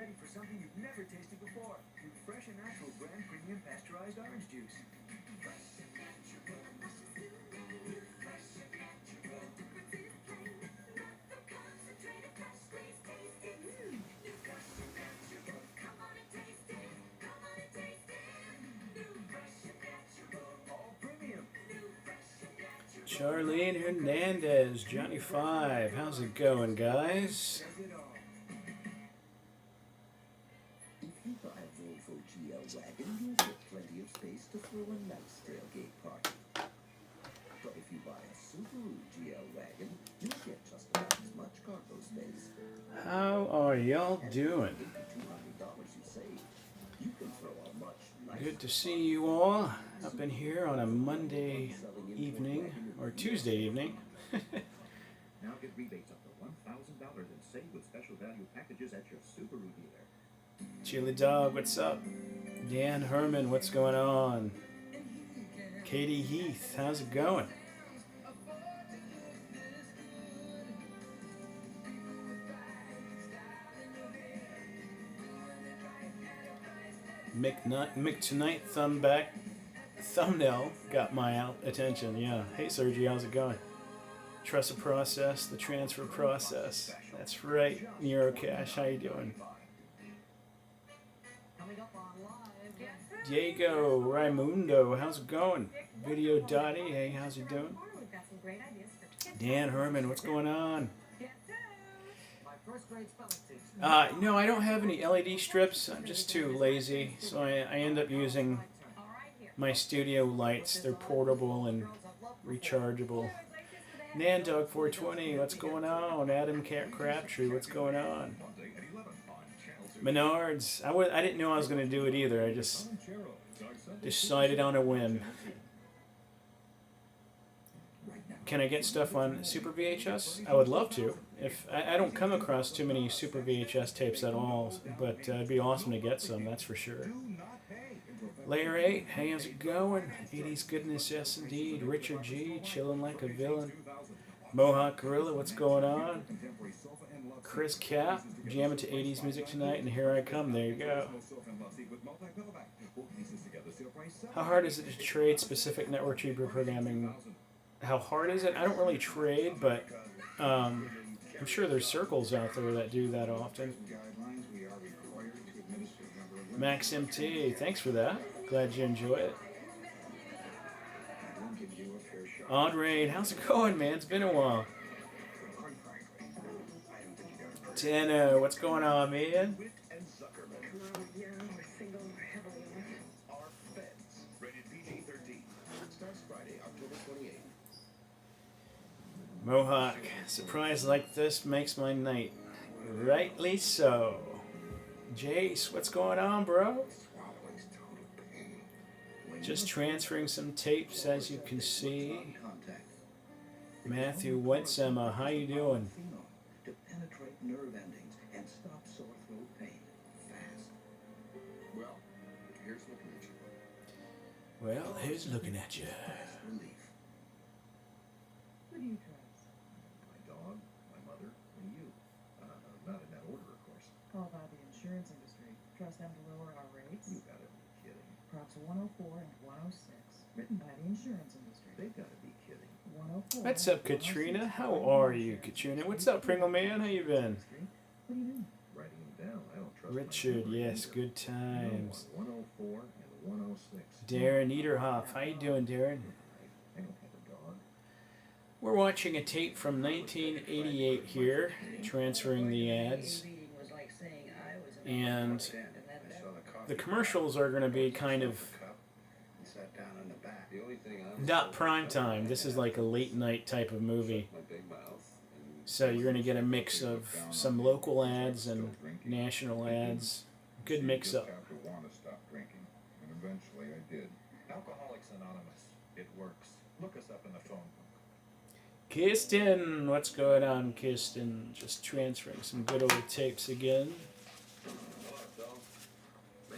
ready for something you've never tasted before. New fresh and natural brand premium pasteurized orange juice. Charlene Hernandez, Johnny 5. How's it going, guys? If you buy a Volvo GL wagon, you'll get plenty of space to throw a nice tailgate party. But if you buy a Subaru GL wagon, you'll get just about as much cargo space. How are y'all doing? $200 you save, you can throw a much nicer Good to see you all up in here on a Monday evening, or Tuesday evening. Now get rebates up to $1,000 and save with special value packages at your Subaru dealer. Chili Dog, what's up? Dan Herman, what's going on? Katie Heath, how's it going? Mick Tonight thumbnail got my attention. Yeah. Hey Sergi, how's it going? Trust the process, the transfer process. That's right. Neurocash, how you doing? Diego Raimundo, how's it going? Video Dottie, hey, how's it doing? Dan Herman, what's going on? No, I don't have any LED strips. I'm just too lazy, so I end up using my studio lights. They're portable and rechargeable. Nandog420, what's going on? Adam Crabtree, what's going on? Menards, I didn't know I was going to do it either. I just decided on a whim. Can I get stuff on Super VHS? I would love to. If I don't come across too many Super VHS tapes at all, but it'd be awesome to get some, that's for sure. Layer 8, hey, how's it going? 80s goodness, yes indeed. Richard G, chilling like a villain. Mohawk Gorilla, what's going on? Chris Cap, jamming to 80s music tonight, and here I come. There you go. How hard is it to trade specific network reprogramming? How hard is it? I don't really trade, but I'm sure there's circles out there that do that often. Max MT, thanks for that. Glad you enjoy it. Andre, how's it going, man? It's been a while. Tana, what's going on, man? Mohawk, surprise like this makes my night. Rightly so. Jace, what's going on, bro? Just transferring some tapes, as you can see. Matthew Wetsema, how you doing? To penetrate nerve endings and stop sore throat pain fast. Well, here's looking at you. Well, here's looking at you. Relief. Who do you trust? My dog, my mother, and you. Not in that order, of course. How about the insurance industry? Trust them to lower our rates? You gotta be kidding. Props 104 and 106. Written by the insurance industry. They gotta be kidding. 104. What's up, Katrina? How are you, Katrina? What's up, Pringle Man? How you been? What do you do? Writing them down. I don't trust Richard, my yes, either. good times. 104 and 106. Darren Niederhoff, how you doing, Darren? I don't have a dog. We're watching a tape from 1988 here, transferring the ads, and the commercials are going to be kind of not prime time. This is like a late night type of movie. So you're going to get a mix of some local ads and national ads. Good mix up. After want to stop drinking, and eventually I did. Alcoholics Anonymous. It works. Look us up in the phone book. Kirsten, what's going on, Kirsten? Just transferring some good old tapes again.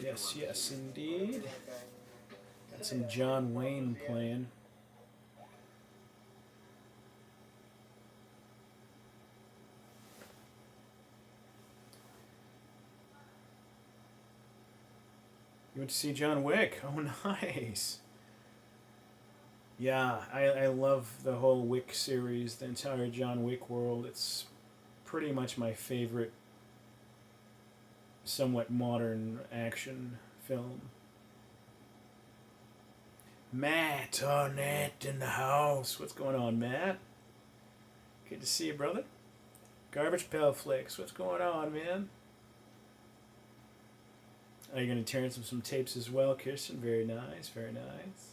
Yes, yes, indeed. Got some John Wayne playing. You went to see John Wick? Oh, nice. Yeah, I love the whole Wick series, the entire John Wick world. It's pretty much my favorite somewhat modern action film. Matt Arnett in the house. What's going on, Matt? Good to see you, brother. Garbage Pail Flicks. What's going on, man? Are you going to turn some tapes as well, Kirsten? Very nice, very nice.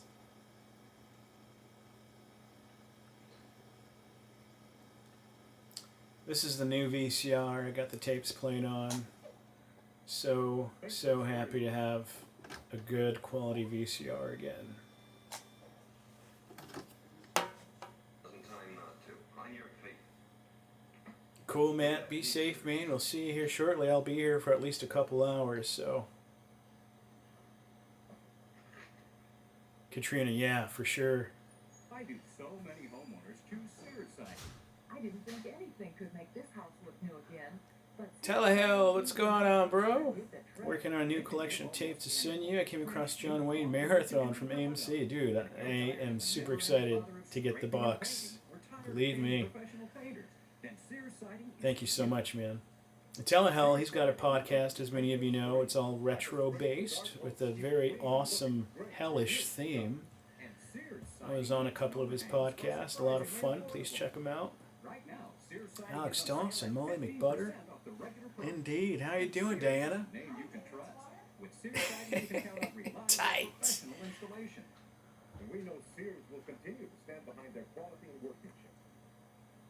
This is the new VCR. I got the tapes playing on. So happy to have a good quality VCR again. Cool, Matt. Be safe, man. We'll see you here shortly. I'll be here for at least a couple hours, so. Katrina, yeah, for sure. Why do so many homeowners choose Sears siding? I didn't think anything could make this house look new again. But Telehell, what's going on, bro? Working on a new collection of tapes to send you. I came across John Wayne Marathon from AMC. Dude, I am super excited to get the box. Believe me. Thank you so much, man. Telehell, he's got a podcast, as many of you know. It's all retro-based with a very awesome, hellish theme. I was on a couple of his podcasts. A lot of fun. Please check them out. Alex Dawson, Molly McButter. Indeed. How you doing, Diana? Tight. We know Sears will continue to stand behind their quality and workmanship.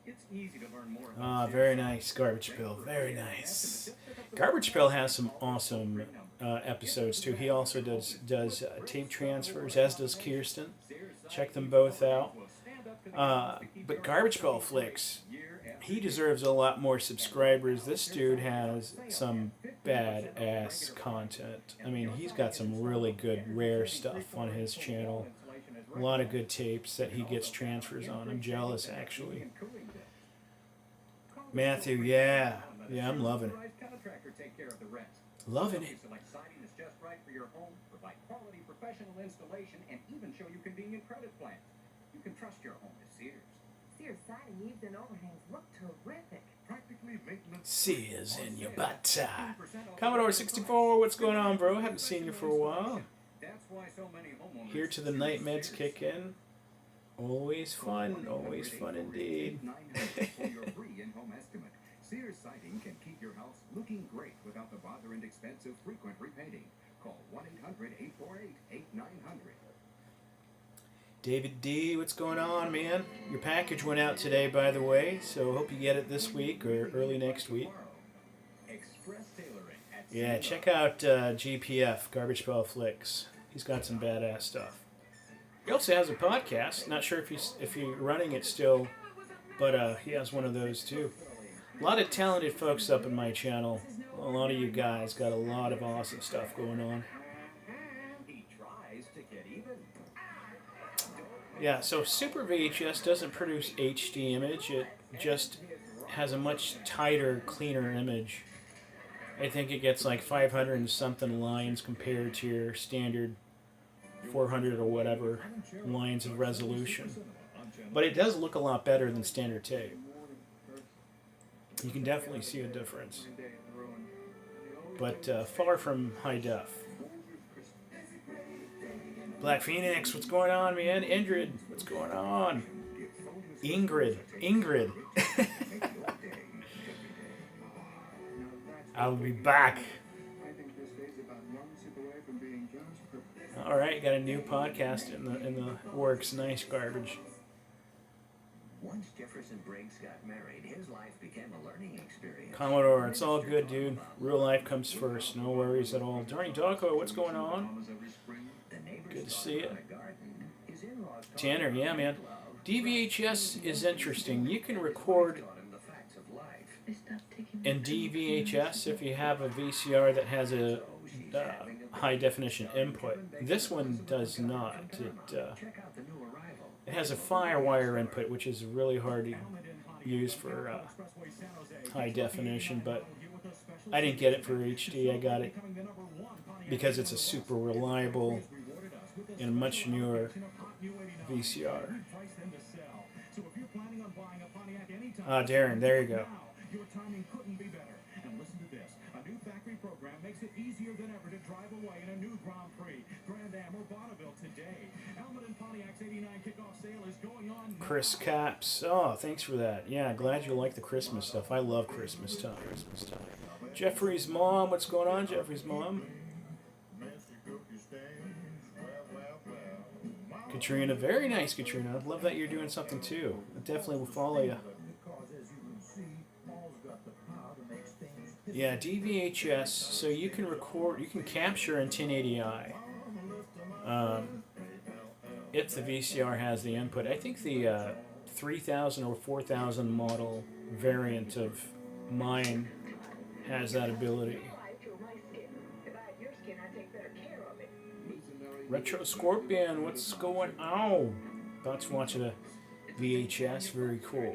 It's easy to learn more about Sears. Very nice, Garbage Pail. Very nice. Garbage Pail has some awesome episodes too. He also does tape transfers, as does Kirsten. Check them both out. But Garbage Pail Flicks, he deserves a lot more subscribers. This dude has some badass content. I mean, he's got some really good, rare stuff on his channel. A lot of good tapes that he gets transfers on. I'm jealous, actually. Matthew, yeah, I'm loving it. Loving it. Siding is just right for your home, provide quality professional installation, and even show you convenient credit plans. You can trust your home to Sears. Sears siding eaves and overhangs look terrific. Practically maintenance. Sears in your butt. Commodore 64, what's going on, bro? Haven't seen you for a while. That's why so many homeowners Here to the night meds kick in. Always fun indeed. for your free in-home estimate. Sears Siding can keep your house looking great without the bother and expense of frequent repainting. Call 1-800-848-8900. David D, what's going on, man? Your package went out today, by the way, so hope you get it this week or early next week. Express tailoring at Yeah, check out GPF, Garbage Pail Flicks. He's got some badass stuff. He also has a podcast. Not sure if he's running it still, but he has one of those too. A lot of talented folks up in my channel. A lot of you guys got a lot of awesome stuff going on. He tries to get even. Yeah, so Super VHS doesn't produce HD image. It just has a much tighter, cleaner image. I think it gets like 500 and something lines compared to your standard 400 or whatever lines of resolution. But it does look a lot better than standard tape. You can definitely see a difference. But far from high def. Black Phoenix, what's going on, man? Ingrid, what's going on? Ingrid. I'll be back. All right, got a new podcast in the works. Nice, Garbage. Once Jefferson Briggs got married, his life became a learning experience. Commodore, it's all good, dude. Real life comes first. No worries at all. Darny Doggo, what's going on? Good to see you. Tanner, yeah, man. DVHS is interesting. You can record in DVHS if you have a VCR that has a high definition input. This one does not. It has a firewire input, which is really hard to use for high definition, but I didn't get it for HD. I got it because it's a super reliable and much newer VCR. Ah, Darren, there you go. Your timing couldn't be better. And listen to this. A new factory program makes it easier than ever to drive away in a new Grand Prix, Grand Am, or Bonneville today. Helmet and Pontiac's 89 kickoff sale is going on now. Chris Caps. Oh, thanks for that. Yeah, glad you like the Christmas stuff. I love Christmas time. Jeffrey's mom. What's going on, Jeffrey's mom? Katrina. Very nice, Katrina. I love that you're doing something too. I definitely will follow you. Yeah, DVHS, so you can record, you can capture in 1080i if the VCR has the input. I think the 3000 or 4000 model variant of mine has that ability. Retro Scorpion, what's going on? About to watch a VHS, very cool.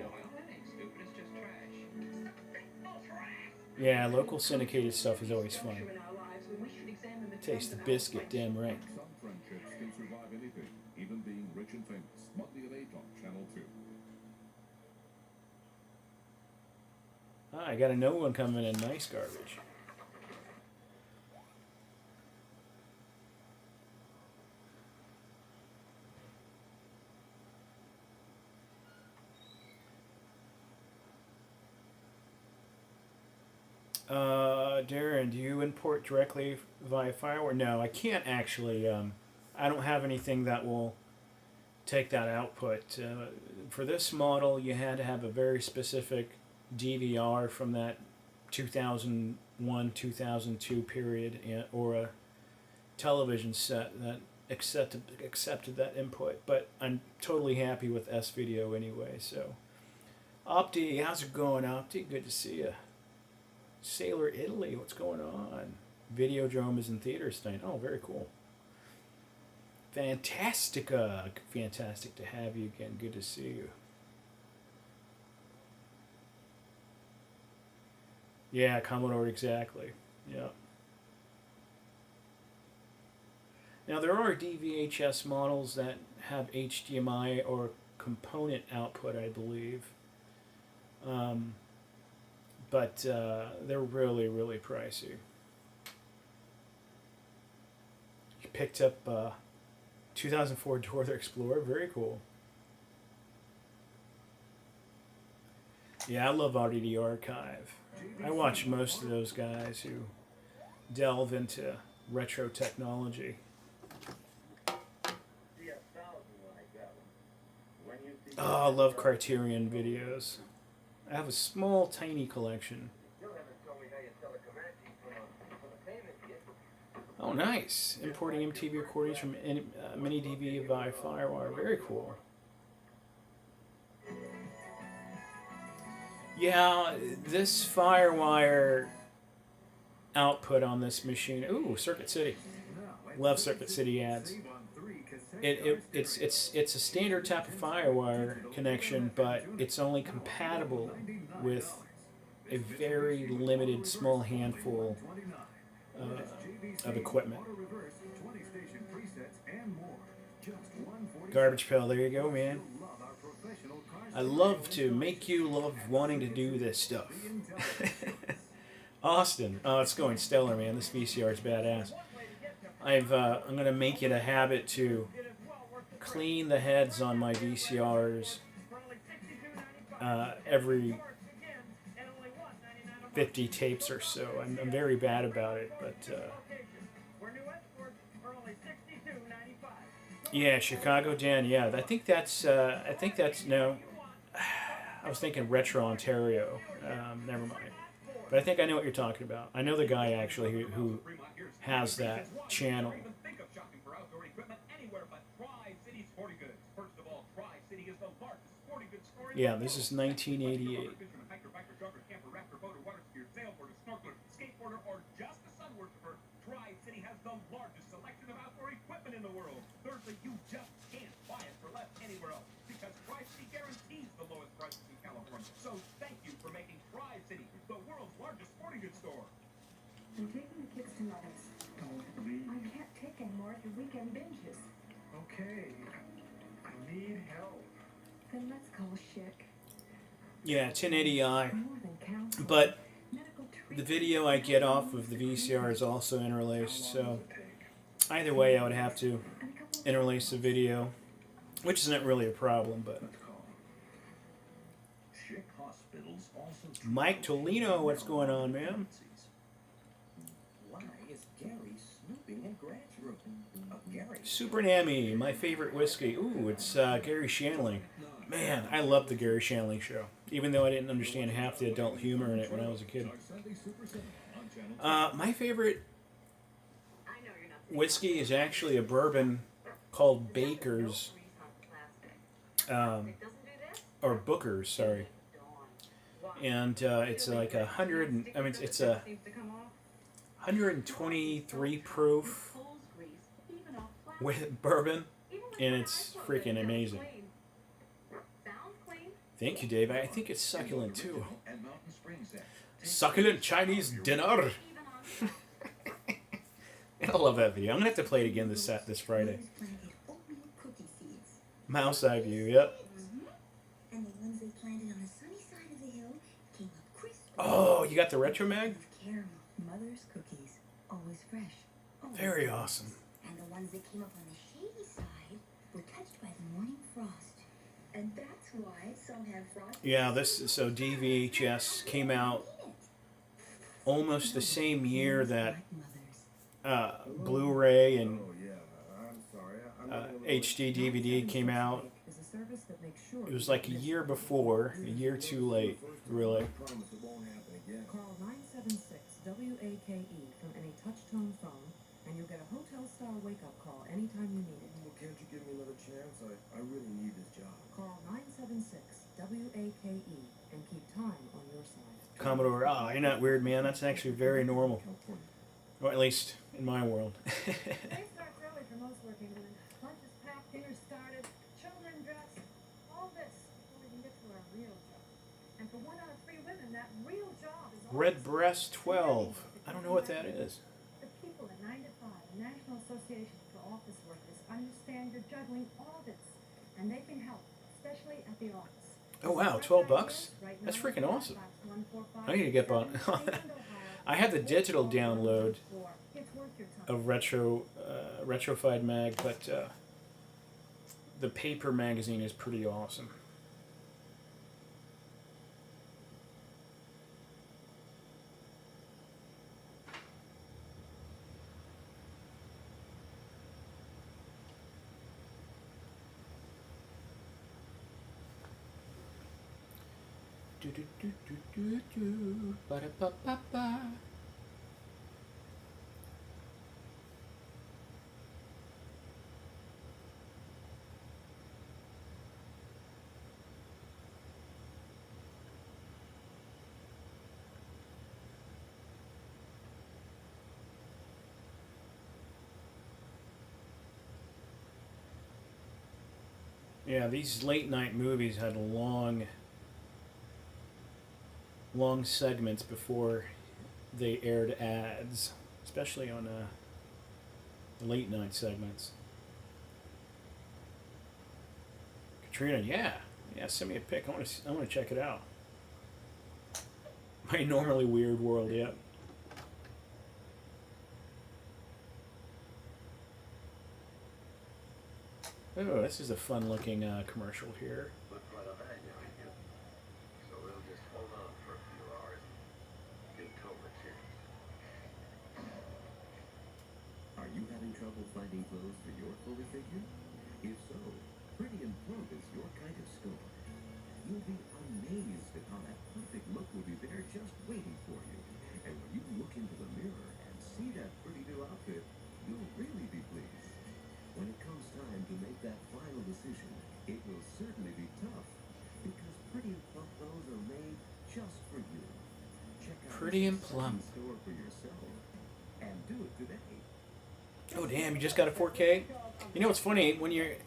Yeah, local syndicated stuff is always fun. Taste the biscuit, damn right. Some friendships can survive anything, even being rich and famous. Monthly at 8 on Channel 2. Ah, I got a new one coming in, nice garbage. Darren, do you import directly via Firewire? No, I can't actually. I don't have anything that will take that output. For this model, you had to have a very specific DVR from that 2001-2002 period, or a television set that accepted that input. But I'm totally happy with S-Video anyway. So, Opti, how's it going, Opti? Good to see you. Sailor Italy, what's going on? Videodrome is in theaters tonight. Oh, very cool. Fantastica. Fantastic to have you again. Good to see you. Yeah, Commodore, exactly. Yeah. Now, there are DVHS models that have HDMI or component output, I believe. But they're really, really pricey. You picked up 2004 Dora the Explorer. Very cool. Yeah, I love RDD Archive. I watch most of those guys who delve into retro technology. Oh, I love Criterion videos. I have a small, tiny collection. Oh, nice. Importing MTV recordings from Mini DV via Firewire. Very cool. Yeah, this Firewire output on this machine. Ooh, Circuit City. Love Circuit City ads. It's a standard type of Firewire connection, but it's only compatible with a very limited small handful of equipment. Garbage Pail, there you go, man. I love to make you love wanting to do this stuff. Austin, oh, it's going stellar, man. This VCR is badass. I'm gonna make it a habit to clean the heads on my VCRs every 50 tapes or so. I'm very bad about it, but yeah, Chicago Dan. Yeah, I think that's no. I was thinking Retro Ontario. Never mind. But I think I know what you're talking about. I know the guy actually who has that channel. Yeah, this is 1988. So thank you for making Tri-City the world's largest sporting goods store. I'm taking the kids to Love's. The weekend binges. Okay, I need help. Then let's call Schick. Yeah, 1080i. More than counseling. But Medical the treatment. video I get off of the VCR is also interlaced, so either way I would have to And a couple of interlace the video, which isn't really a problem, but... Let's call. Schick Hospitals also treat Mike Tolino, what's going on, man? pregnancies. Why is Gary snooping in Grant's room? Gary. Super Nammy, my favorite whiskey. Ooh, it's Gary Shandling. Man, I love the Gary Shandling show, even though I didn't understand half the adult humor in it when I was a kid. My favorite whiskey is actually a bourbon called Baker's, or Booker's, sorry. And it's like it's a 123 proof with bourbon, and it's freaking amazing. Thank you, Dave. I think it's succulent too. And Mountain Springs Act. Succulent Chinese dinner. I love that video. I'm gonna have to play it again this Friday. Planted oatmeal cookie seeds. Mouse eye view. Yep. And the ones they planted on the sunny side of the hill came up crisp. Oh, you got the retro mag? With caramel. Mother's cookies. Always fresh. Always Very fresh. awesome. And the ones that came up on the shady side were touched by the morning frost. And that's why some have frost. Yeah, so DVHS came out almost the same year that Blu-ray and Oh, yeah. I'm sorry. I'm not able to- HD DVD came out. Is a service that makes sure It was like a year before, a year too late, really. I promise it won't happen again. Call 976 WAKE from any touch-tone phone, and you'll get a hotel-style wake-up call anytime you need it. Well, can't you give me another chance? I really need this job. Call 976 WAKE and keep time on your side. Commodore, you're not weird, man. That's actually very normal. California. Or at least in my world. Day starts early for most working women. Lunch is packed, dinner's started, children dressed, all this before we can get to our real job. And for 1 out of 3 women, that real job is all Red Breast 12. I don't know what that is. The people at 9 to 5, the National Association for Office Workers, understand you're juggling all this, and they can help, especially at the office. Oh wow, $12? That's freaking awesome. I need to get on. I have the digital download of Retrofied Mag, but the paper magazine is pretty awesome. Do do do do do do ba da ba ba ba. Yeah, these late night movies had long segments before they aired ads, especially on the late night segments. Katrina, yeah, send me a pic. I want to check it out. My normally weird world, yeah. Oh, this is a fun-looking commercial here. Looks like a bad guy here. So we'll just hold on for a few hours and give Tom a chance. Are you having trouble finding clothes for your fuller figure? If so, Pretty and Plump is your kind of store. You'll be amazed at how that perfect look will be there just waiting for you. And when you look into the mirror and see that pretty new outfit, you'll really be pleased. When it comes time to make that final decision, it will certainly be tough because Pretty and Plump clothes are made just for you. Check out Pretty and this Plump. store for yourself and do it today. Oh damn, you just got a 4K? You know what's funny,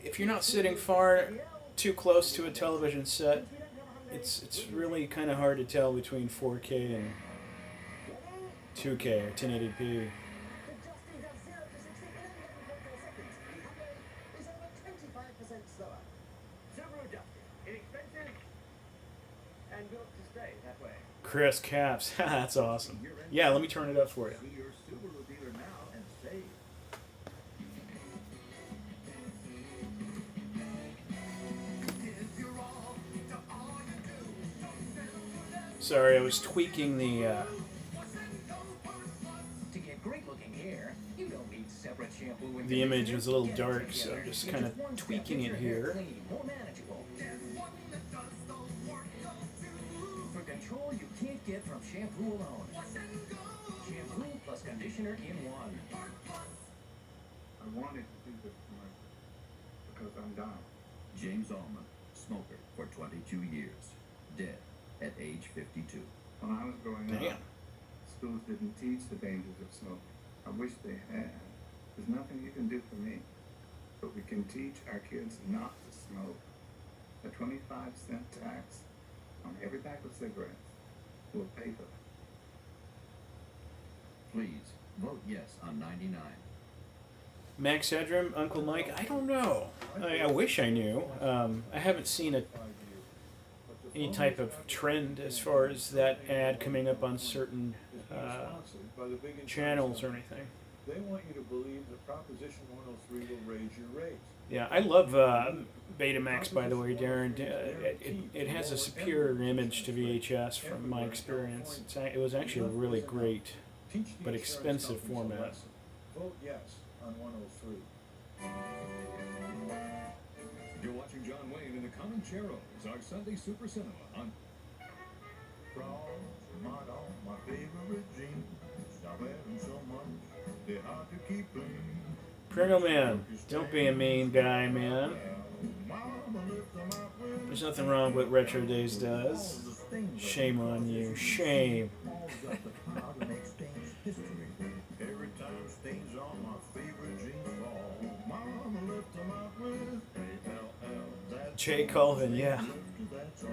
if you're not sitting far too close to a television set, it's really kind of hard to tell between 4K and 2K or 1080p. and built to stay that way. Chris Caps. That's awesome. Yeah, let me turn it up for you. See your Subaru dealer now and save. Sorry, I was tweaking the. To get great looking hair, you don't need separate shampoo and The image conditioner. was a little Get it dark, together. so I'm just In kind of one step, tweaking get it your hair here. clean, more manageable. For control you can't get from shampoo alone. Shampoo plus conditioner in one. I wanted to do this commercial because I'm dying. James Allman, smoker for 22 years, dead at age 52. When I was growing Damn. up, schools didn't teach the dangers of smoking. I wish they had. There's nothing you can do for me, but we can teach our kids not to smoke. A 25-cent tax on every pack of cigarettes will pay for that. Please, vote yes on 99. Max Headroom, Uncle Mike. I don't know. I wish I knew. I haven't seen any type of trend as far as that ad coming up on certain channels or anything. They want you to believe that Proposition 103 will raise your rates. Yeah, I love Betamax, by the way, Darren. It has a superior image to VHS from my experience. It was actually a really great but expensive format. Vote yes on 103. You're watching John Wayne in the Comancheros, our Sunday Super Cinema on My favorite jeans. I wear them so much, they're hard to keep them. Pringle Man, don't be a mean guy, man. There's nothing wrong with what Retro Days does. Shame on you. Shame. Every time stains on my favorite jeans fall. Mama left them out with A-L-L. Jay Colvin, yeah. That's all.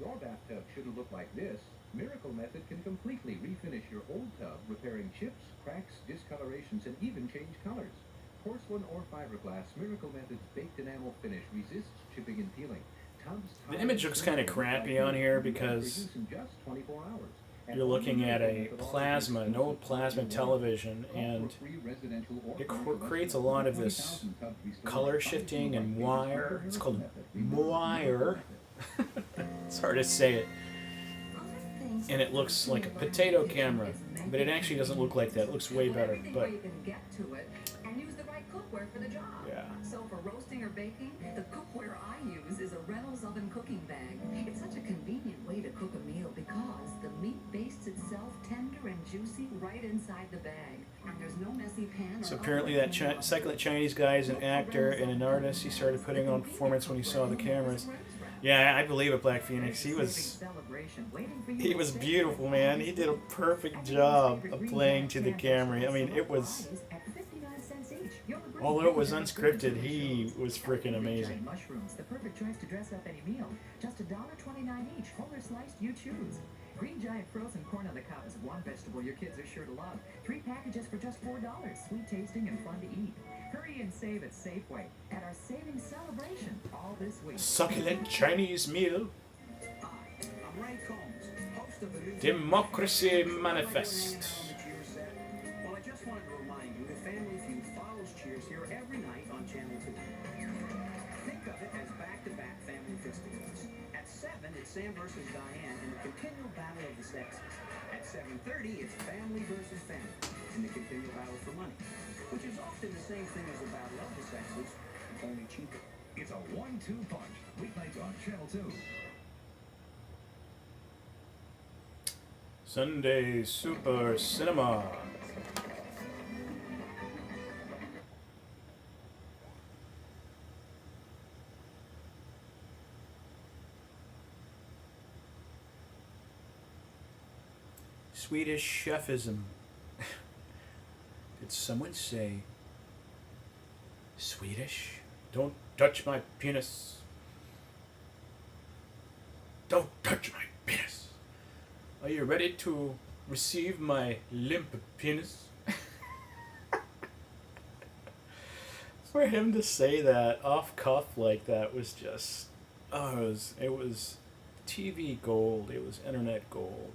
Your bathtub shouldn't look like this. Miracle Method can completely refinish your old tub, repairing chips, cracks, discolorations, and even change colors. Porcelain or fiberglass, Miracle Method's baked enamel finish resists chipping and peeling. The image looks kind of crappy on here because you're looking at a plasma, an old plasma television, and it creates a lot of this color shifting and wire. It's called wire. It's hard to say it. And it looks like a potato camera, but it actually doesn't look like that. It looks way better. But you can get to it and use the right cookware for the job. yeah. So for roasting or baking, the cookware I use is a Reynolds oven cooking bag. It's such a convenient way to cook a meal because the meat bastes itself tender and juicy right inside the bag. And there's no messy pan or So apparently that cycling Chinese guy is an actor and an artist. He started putting on performance when he saw the cameras. Yeah, I believe it, Black Phoenix. He was beautiful, man. He did a perfect job of playing to the camera. I mean, it was, although it was unscripted, he was freaking amazing. Mushrooms, the perfect choice to dress up any meal. Just $1.29 each, whole or sliced, you choose. Green Giant frozen corn on the cob is one vegetable your kids are sure to love. 3 packages for just $4, sweet tasting and fun to eat. Hurry and save at Safeway at our savings celebration all this week. Succulent Chinese meal. Hi, I'm Ray Combs, host of the new Democracy Manifest. Well, I just wanted to remind you that Family Feud follows Cheers here every night on Channel 2. Think of it as back-to-back family festivals. At 7, it's Sam versus Diane in the continual battle of the sexes. At 7:30, it's family versus family in the continual battle for money, which is often the same thing as the battle of the sexes, only cheaper. It's a 1-2 punch. Weeknights on Channel 2. Sunday Super Cinema. Swedish chefism. Did someone say Swedish? Don't touch my penis. Don't touch my penis. Are you ready to receive my limp penis? For him to say that off cuff like that was just, it was TV gold. It was internet gold.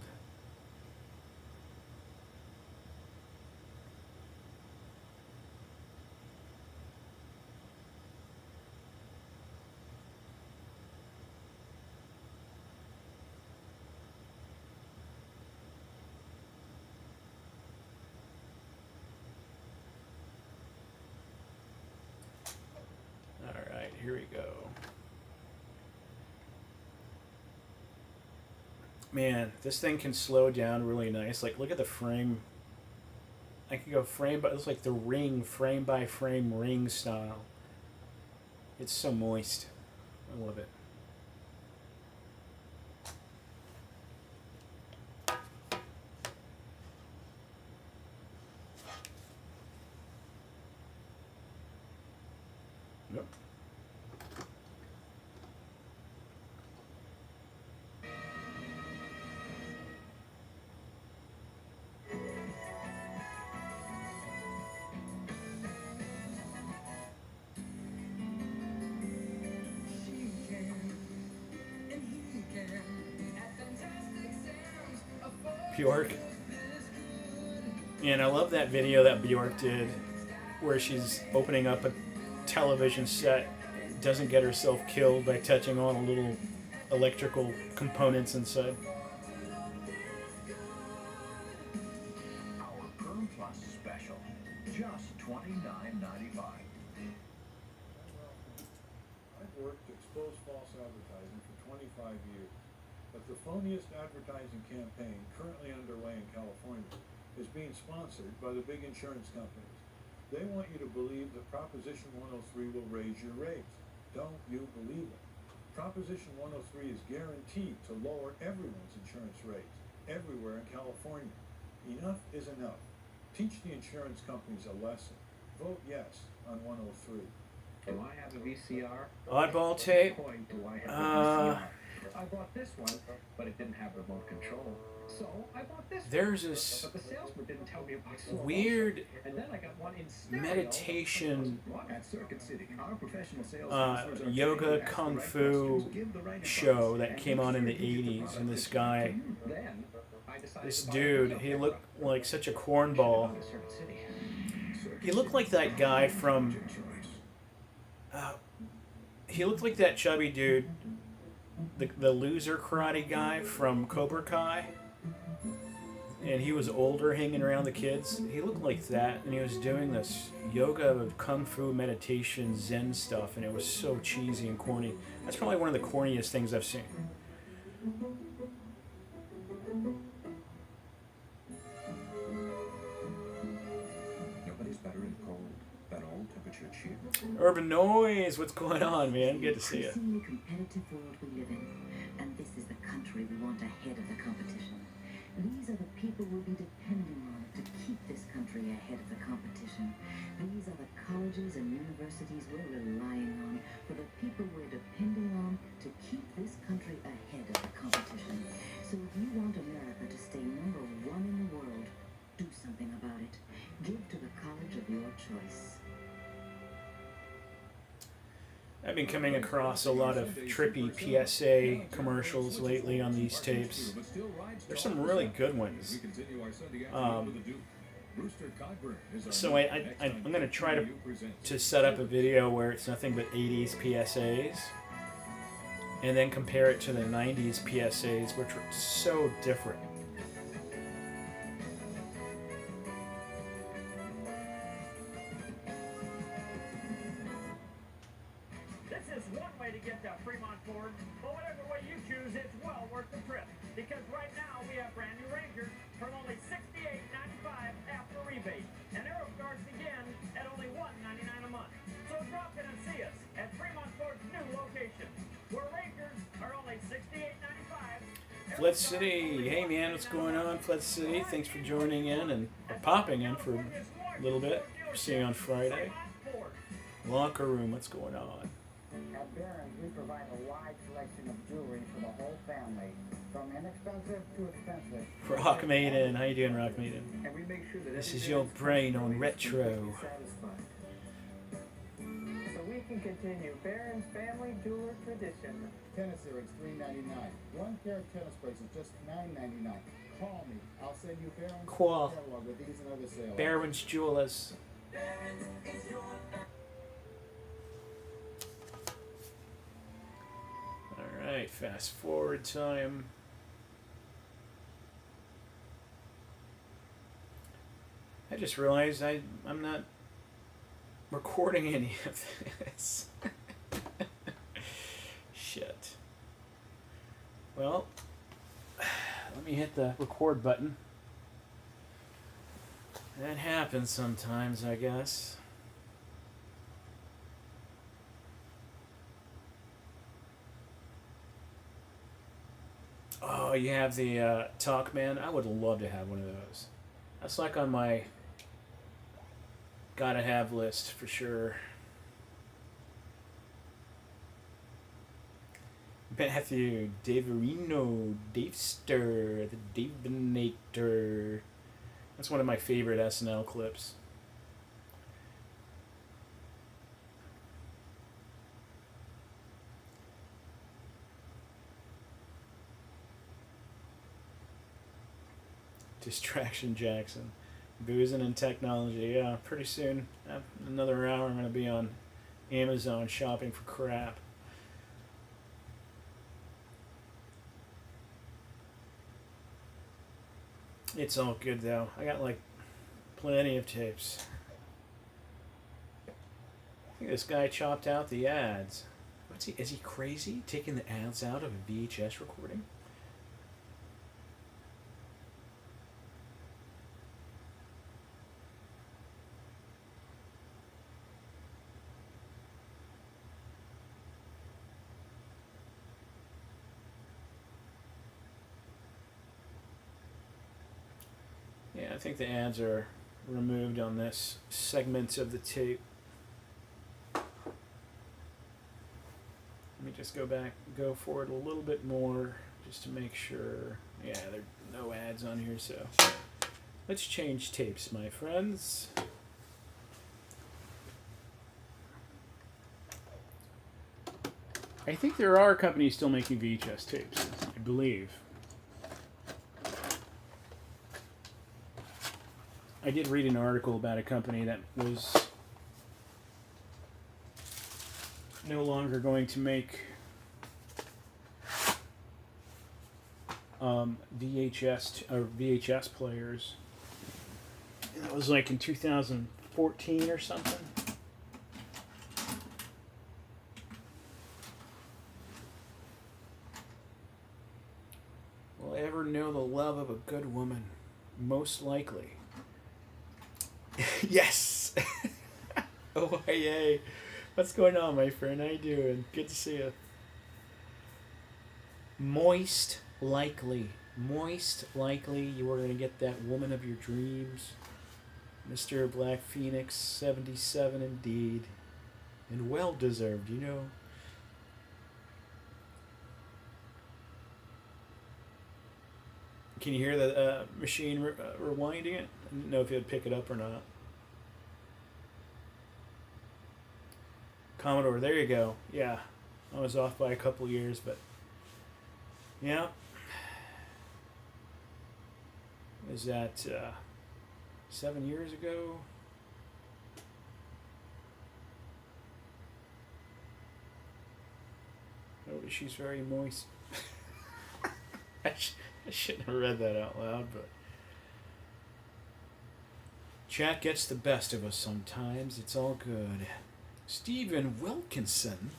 Alright, here we go. Man, this thing can slow down really nice. Like, look at the frame. I can go frame by, it's like the Ring, frame by frame Ring style. It's so moist. I love it. Yep. Bjork. And I love that video that Bjork did where she's opening up a television set, doesn't get herself killed by touching all the little electrical components inside. Our Perm Plus special, just $29.95. I've worked to expose false advertising for 25 years, but the phoniest advertising campaign currently underway in California is being sponsored by the big insurance companies. They want you to believe that Proposition 103 will raise your rates. Don't you believe it? Proposition 103 is guaranteed to lower everyone's insurance rates everywhere in California. Enough is enough. Teach the insurance companies a lesson. Vote yes on 103. Do I have a VCR? Oddball tape. Do I have a VCR? I bought this one, but it didn't have remote control. So I bought this There's one. this But the salesman didn't tell me about slow weird motion. And then I got one in stereo. meditation At Circuit City, our professional sales yoga kung fu show that came on in the 80s, and this guy, Then I decided this to buy dude, a he looked like such a cornball. Circuit City. He looked like that guy from he looked like that chubby dude, the loser karate guy from Cobra Kai. And he was older, hanging around the kids. He looked like that, and he was doing this yoga, kung fu, meditation, Zen stuff, and it was so cheesy and corny. That's probably one of the corniest things I've seen. Nobody's better in cold than old temperature cheer. Urban Noise, what's going on, man? Good to see you. Increasingly competitive world we live in, and this is the country we want ahead of the competition. These are the people we'll be depending on to keep this country ahead of the competition. These are the colleges and universities we're relying on for the people we're depending on to keep this country ahead of the competition. So if you want America to stay number one in the world, do something about it. Give to the college of your choice. I've been coming across a lot of trippy PSA commercials lately on these tapes. There's some really good ones. So I'm going to try to set up a video where it's nothing but 80s PSAs, and then compare it to the 90s PSAs, which are so different. To get to Fremont Ford, but whatever way you choose, it's well worth the trip. Because right now we have brand new Rangers from only $68.95 after rebate, and Aerostars begin at only $199 a month. So drop in and see us at Fremont Ford's new location, where Rangers are only $68.95. Flood City, hey man, what's going on? Flood City, thanks for joining in and popping in for a little bit. See you on Friday. Locker room, what's going on? At Barron's, we provide a wide selection of jewelry for the whole family, from inexpensive to expensive. Rock Maiden, how you doing, Rock Maiden? And we make sure that This is your brain on retro. so we can and continue Barron's family jeweler tradition. Tennis earrings, $3.99. One pair of tennis bracelets, just $9.99. Call me. I'll send you Barron's Cool. catalog with these and other sales. Barron's Jewelers. Alright, fast forward time. I just realized I'm not recording any of this. Shit. Well, let me hit the record button. That happens sometimes, I guess. Oh, you have the Talkman? I would love to have one of those. That's like on my gotta have list for sure. Matthew, Daverino, Davester, the Davinator. That's one of my favorite SNL clips. Distraction Jackson. Boozing and technology. Yeah, pretty soon, another hour, I'm going to be on Amazon shopping for crap. It's all good though. I got like plenty of tapes. I think this guy chopped out the ads. What's he? Is he crazy? Taking the ads out of a VHS recording? Yeah, I think the ads are removed on this segment of the tape. Let me just go forward a little bit more just to make sure. Yeah, there are no ads on here, so let's change tapes, my friends. I think there are companies still making VHS tapes, I believe. I did read an article about a company that was no longer going to make VHS players. That was like in 2014 or something. Will I ever know the love of a good woman? Most likely. Yes! Oh, hey. What's going on, my friend? How you doing? Good to see you. Moist likely. Moist likely you are going to get that woman of your dreams. Mr. Black Phoenix 77 indeed. And well deserved, you know. Can you hear the machine rewinding it? I didn't know if you'd pick it up or not. Commodore, there you go. Yeah, I was off by a couple years, but yeah. Was that 7 years ago? Oh, she's very moist. I shouldn't have read that out loud, but chat gets the best of us sometimes. It's all good. Stephen Wilkinson?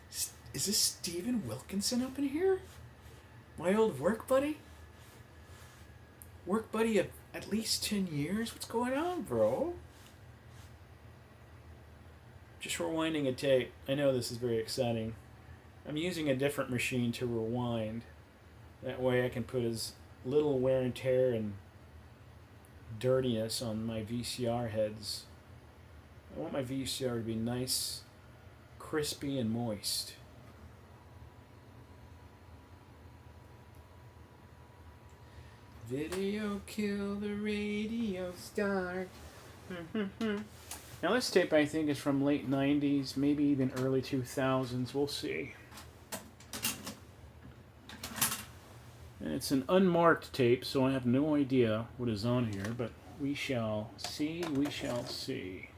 Is this Stephen Wilkinson up in here? My old work buddy? Work buddy of at least 10 years? What's going on, bro? Just rewinding a tape. I know this is very exciting. I'm using a different machine to rewind. That way I can put as little wear and tear and dirtiness on my VCR heads. I want my VCR to be nice, crispy, and moist. Video kill the radio star. Now this tape I think is from late 90s, maybe even early 2000s. We'll see. And it's an unmarked tape, so I have no idea what is on here, but we shall see, we shall see.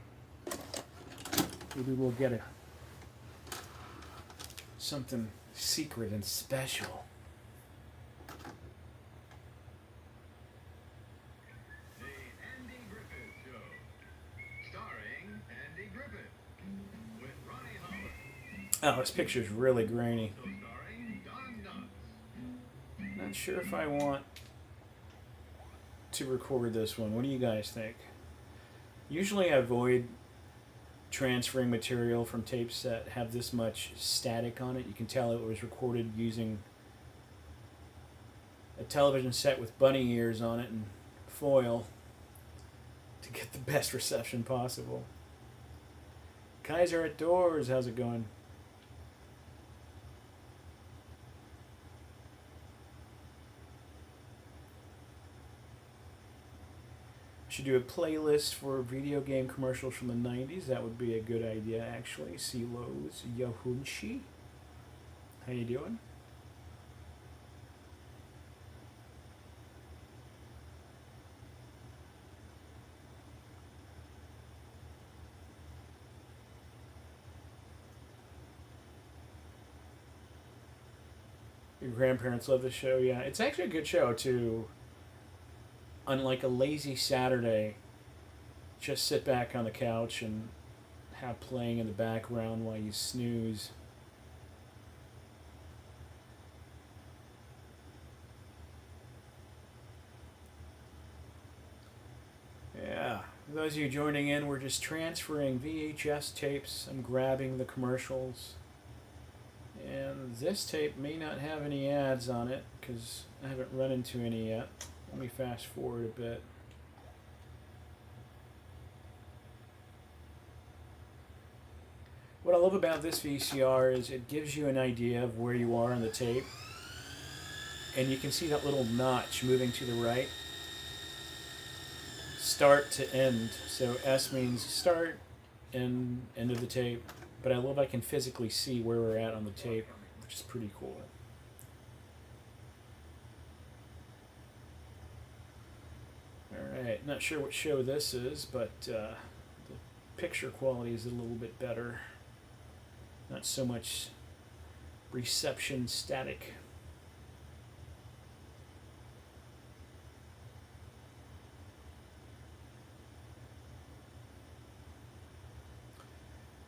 Maybe we'll get something secret and special. The Andy Griffith Show, starring Andy Griffith, with Ronnie Howard. Oh, this picture's really grainy. Also starring Don Knotts. Not sure if I want to record this one. What do you guys think? Usually I avoid transferring material from tapes that have this much static on it. You can tell it was recorded using a television set with bunny ears on it and foil to get the best reception possible. Kaiser at Doors, how's it going? Should do a playlist for video game commercials from the 90s. That would be a good idea, actually. Silo's Yahunshi. How you doing? Your grandparents love the show, yeah. It's actually a good show, too. Unlike a lazy Saturday, just sit back on the couch and have playing in the background while you snooze. Yeah, for those of you joining in, we're just transferring VHS tapes. I'm grabbing the commercials. And this tape may not have any ads on it because I haven't run into any yet. Let me fast forward a bit. What I love about this VCR is it gives you an idea of where you are on the tape. And you can see that little notch moving to the right. Start to end. So S means start and end of the tape. But I love I can physically see where we're at on the tape, which is pretty cool. Alright, not sure what show this is, but the picture quality is a little bit better. Not so much reception static.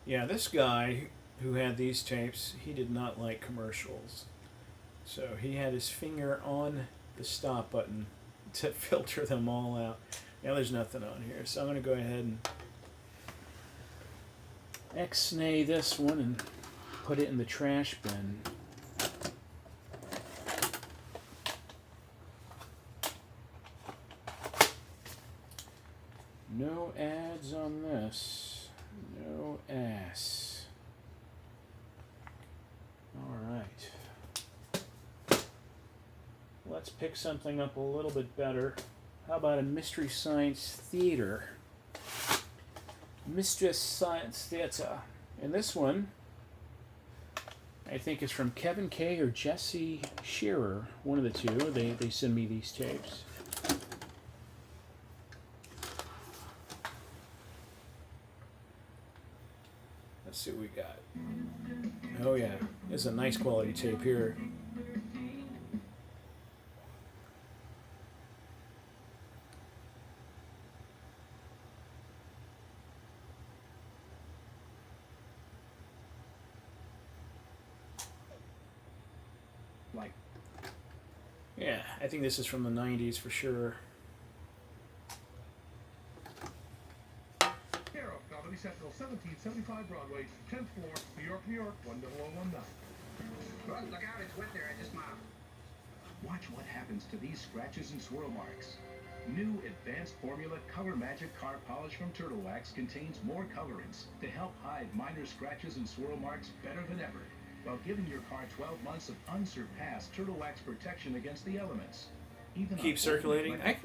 Yeah, this guy who had these tapes, he did not like commercials. So he had his finger on the stop button to filter them all out. Now there's nothing on here, so I'm going to go ahead and X-nay this one and put it in the trash bin. No ads on this. No ass. Alright. Let's pick something up a little bit better. How about a Mystery Science Theater? Mystery Science Theater. And this one, I think, is from Kevin Kay or Jesse Shearer. One of the two. They send me these tapes. Let's see what we got. Oh yeah, this is a nice quality tape here. Yeah, I think this is from the 90s for sure. Hero Comedy Central, 1775 Broadway, 10th floor, New York, New York, 10019. Look out, it's wet there. I just mopped. Watch what happens to these scratches and swirl marks. New advanced formula Color Magic Car Polish from Turtle Wax contains more colorants to help hide minor scratches and swirl marks better than ever, while giving your car 12 months of unsurpassed Turtle Wax protection against the elements. keep circulating. I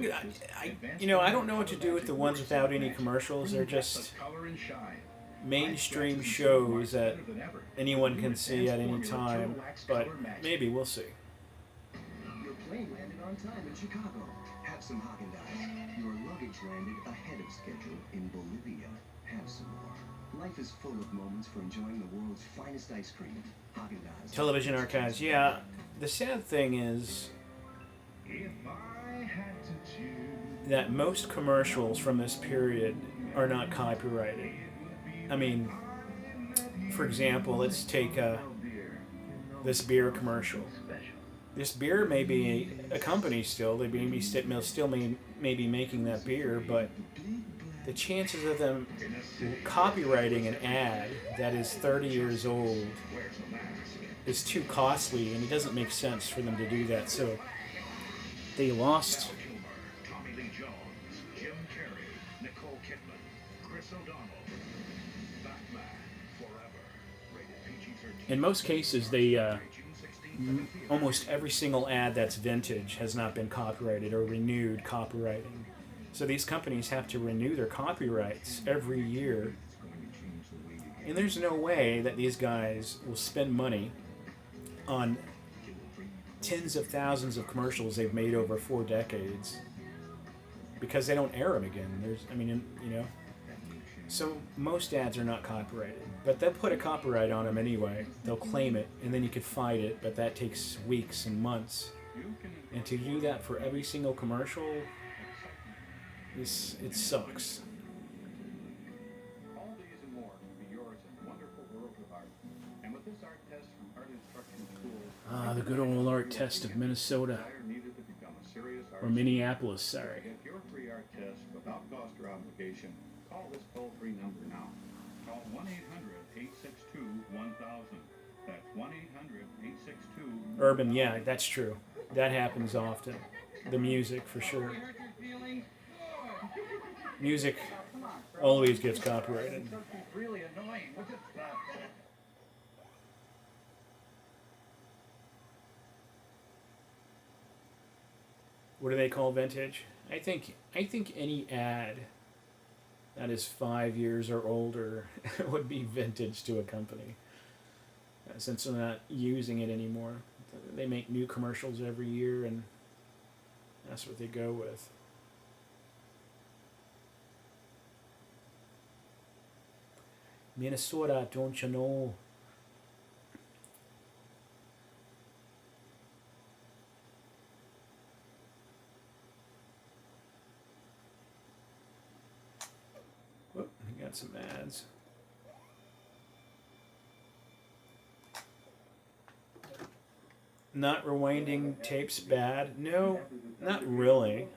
don't know what to do with the ones without any commercials. They're just mainstream shows that anyone can see at any time, but maybe we'll see. Your plane landed on time in Chicago. Have some Haagen-Dazs. Your luggage landed ahead of schedule in Bolivia. Have some more. Life is full of moments for enjoying the world's finest ice cream. Haagen-Dazs. Television archives. Yeah, the sad thing is that most commercials from this period are not copyrighted. I mean, for example, let's take this beer commercial. This beer may be a company still. They may be making that beer, but the chances of them copyrighting an ad that is 30 years old is too costly, and it doesn't make sense for them to do that. So they lost. In most cases, they almost every single ad that's vintage has not been copyrighted or renewed copywriting. So these companies have to renew their copyrights every year. And there's no way that these guys will spend money on tens of thousands of commercials they've made over 4 decades because they don't air them again. So most ads are not copyrighted, but they'll put a copyright on them anyway. They'll claim it, and then you could fight it, but that takes weeks and months. And to do that for every single commercial, it sucks. All these and more can be yours in wonderful world of art. And with this art test from Art Instruction Schools, The good old art test of Minnesota. needed to become a serious Or Minneapolis, sorry. Get your free art test without cost or obligation. Call this toll-free number now. Call 1-800-862-1000. That's 1-800-862... Urban, yeah, that's true. That happens often. The music, for sure. Music always gets copyrighted. Really annoying. We'll just stop. What do they call vintage? I think any ad that is 5 years or older would be vintage to a company, since they're not using it anymore. They make new commercials every year, and that's what they go with. Minnesota, don't you know? Whoop, we got some ads. Not rewinding tapes bad? No, not really.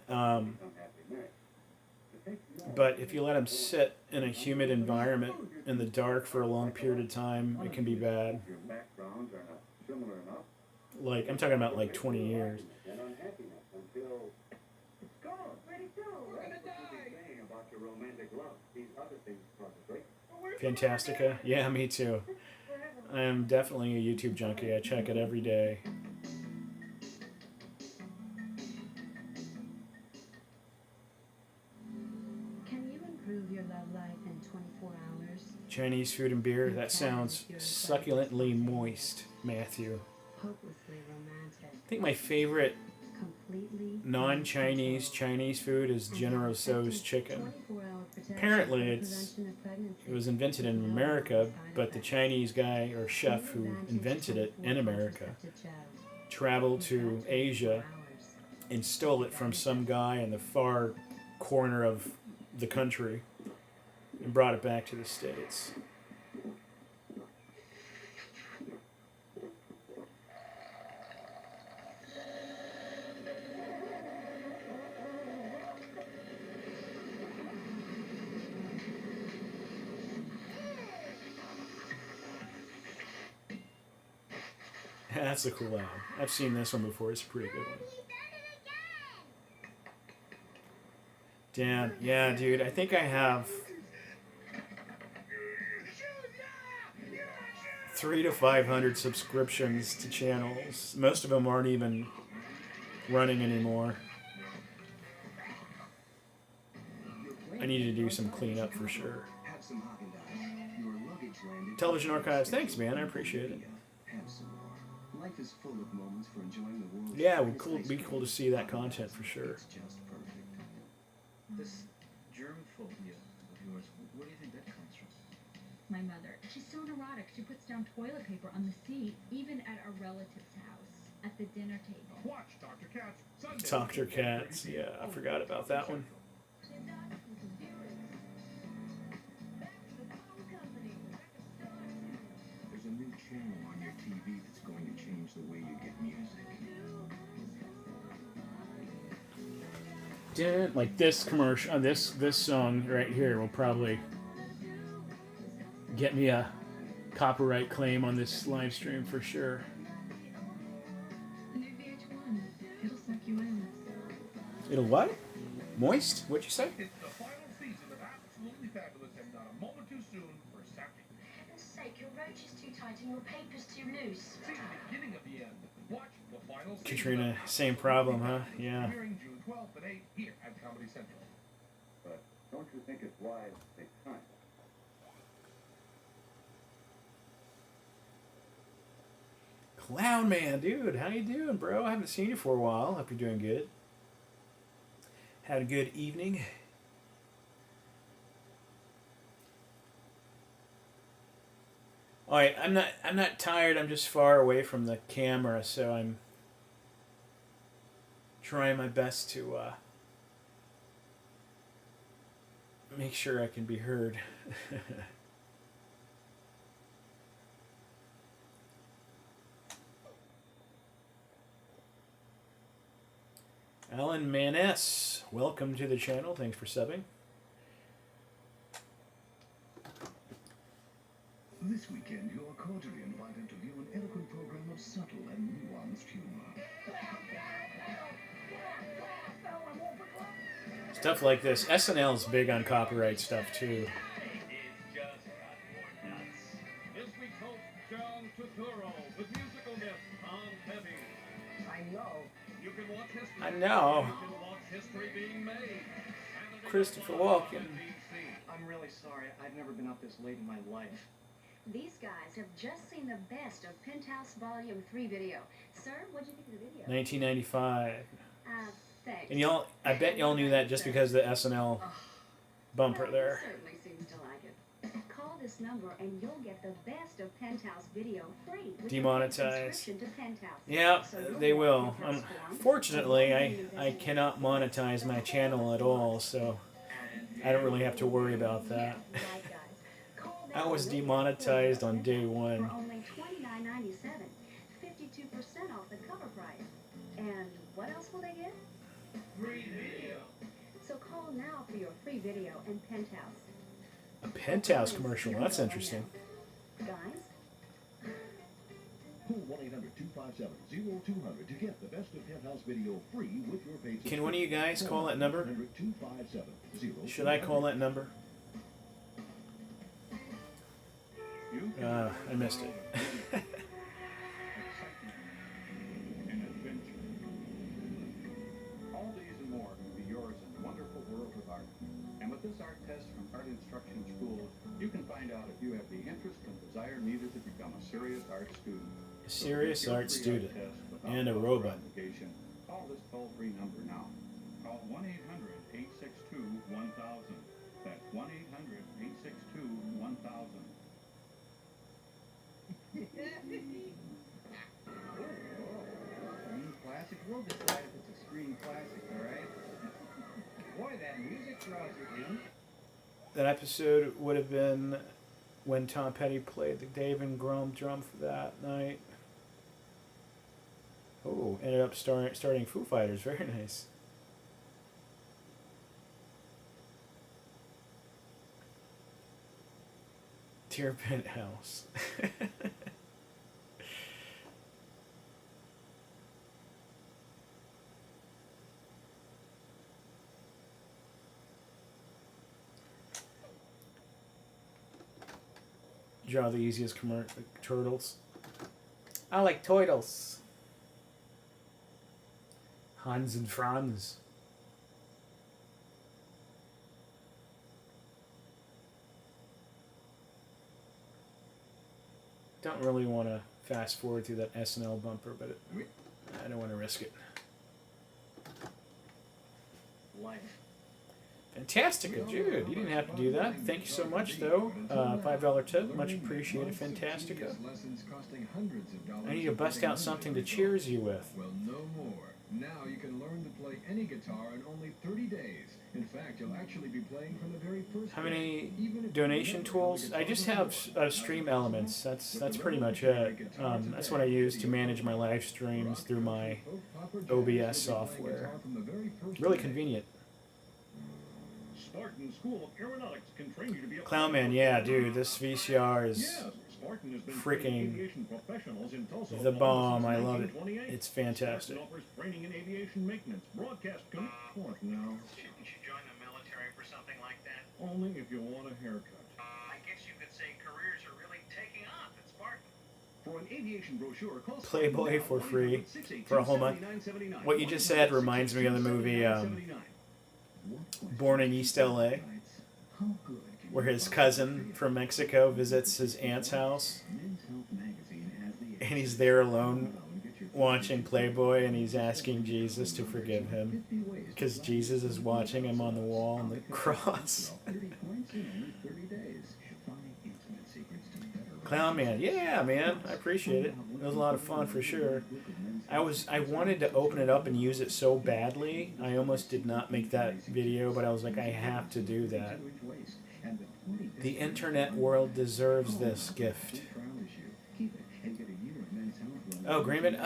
But if you let them sit in a humid environment in the dark for a long period of time, it can be bad. Like, I'm talking about like 20 years. Fantastica? Yeah, me too. I am definitely a YouTube junkie. I check it every day. Your love life in 24 hours. Chinese food and beer. That sounds succulently moist, Matthew. Hopelessly romantic. I think my favorite non-Chinese Chinese food is General Tso's chicken. Apparently it was invented in America, but the Chinese guy or chef who invented it in America traveled to Asia and stole it from some guy in the far corner of the country and brought it back to the States. That's a cool ad. I've seen this one before. It's a pretty good one. Damn. Yeah, dude. I think I have 300 to 500 subscriptions to channels. Most of them aren't even running anymore. I need to do some cleanup for sure. Have some Haagen-Dazs. Your luggage landed. Television Archives, thanks, man. I appreciate it. Have some more. Life is full of moments for enjoying the world's Yeah, it finest would ice be cream. cool to see that content for sure. It's just perfect. This germ phobia of yours, where do you think that comes from? My mother. She's so neurotic. She puts down toilet paper on the seat, even at a relative's house, at the dinner table. Watch Dr. Katz. Sunday. Dr. Katz, yeah, I forgot about that one. There's a new channel on your TV that's going to change the way you get music. Like this commercial, this song right here will probably get me a copyright claim on this live stream for sure. New VH1. It'll suck you in. It'll what? Moist? What'd you say? It's the final season of Absolutely Fabulous and not a moment too soon for Sappy. For heaven's sake, your roach is too tight and your paper's too loose. See the beginning of the end. Watch the final season. Katrina, same problem, huh? Yeah. Premiering June 12th at 8 here at Comedy Central. But don't you think it's wise to take time? Clown Man, dude, how you doing, bro? I haven't seen you for a while. Hope you're doing good. Had a good evening. All right, I'm not tired. I'm just far away from the camera, so I'm trying my best to make sure I can be heard. Alan Maness, welcome to the channel. Thanks for subbing. This weekend, you are cordially invited to view an eloquent program of subtle and nuanced humor. Stuff like this. SNL's big on copyright stuff too. It's just got more nuts. This week's host, John Turturro, with musical guest Tom Petty. I know. You can watch history. I know. You can watch history being made. Christopher Walken. I'm really sorry. I've never been up this late in my life. These guys have just seen the best of Penthouse Volume 3 video. Sir, what'd you think of the video? 1995. Thanks. And y'all, I bet y'all knew that just because of the SNL bumper Well, there. he certainly seems to like it. Call this number and you'll get the best of Penthouse video free. With your Demonetized. subscription to Penthouse. Yeah, So you'll they get will. the first one. Fortunately, I cannot monetize my channel at all, so I don't really have to worry about that. Right, guys. Call that I was and you'll get demonetized full on day Penthouse one. For only $29.97. 52% off the cover price. And what else will they get? Free video. So call now for your free video and Penthouse. A Penthouse commercial. That's interesting. Guys? Call 1-800-257-0200 to get the best of Penthouse video free with your paid Can one of you guys call that number? 1-800-257-0200. Should I call that number? I missed it. And adventure. All these and more can be yours in the wonderful world of art. And with this art test from Art Instruction School, you can find out if you have the interest and desire needed to become a serious art student. A serious art student and a robot. Call this toll-free number now. Call 1-800-862-1000. That's 1-800-862-1000. Classic. We'll decide if it's a screen classic, all right? Boy, that music draws you in. That episode would have been when Tom Petty played the Dave and Grum drum for that night. Oh, ended up starting Foo Fighters. Very nice. Dear Penthouse. Draw the easiest turtles. I like turtles. Hans and Franz. Don't really want to fast forward through that SNL bumper, but I don't want to risk it. Life. Fantastica, dude. You didn't have to do that. Thank you so much, though. $5 tip. Much appreciated, Fantastica. I need to bust out something to cheers you with. Well, no more. Now you can learn to play any guitar in only 30 days. In fact, you'll actually be playing from the very first. How many donation tools? I just have Stream Elements. That's pretty much it. That's what I use to manage my live streams through my OBS software. Really convenient. Spartan School of Aeronautics can train you to be a Clownman, yeah, dude, this VCR is Spartan has been freaking aviation professionals in Tulsa, the bomb. I since love it. 1928. It's fantastic. Spartan offers training in aviation maintenance, broadcast what now? Shouldn't you join the military for something like that? Only if you want a haircut. I guess you could say careers are really taking off at Spartan. For an aviation brochure, call Playboy for free for a whole month. What you just said reminds me of the movie Born in East LA, where his cousin from Mexico visits his aunt's house, and he's there alone watching Playboy, and he's asking Jesus to forgive him because Jesus is watching him on the wall on the cross. Clown Man, yeah, man, I appreciate it. It was a lot of fun for sure. I wanted to open it up and use it so badly. I almost did not make that video, but I was like, I have to do that. The internet world deserves this gift. Oh, Greenman.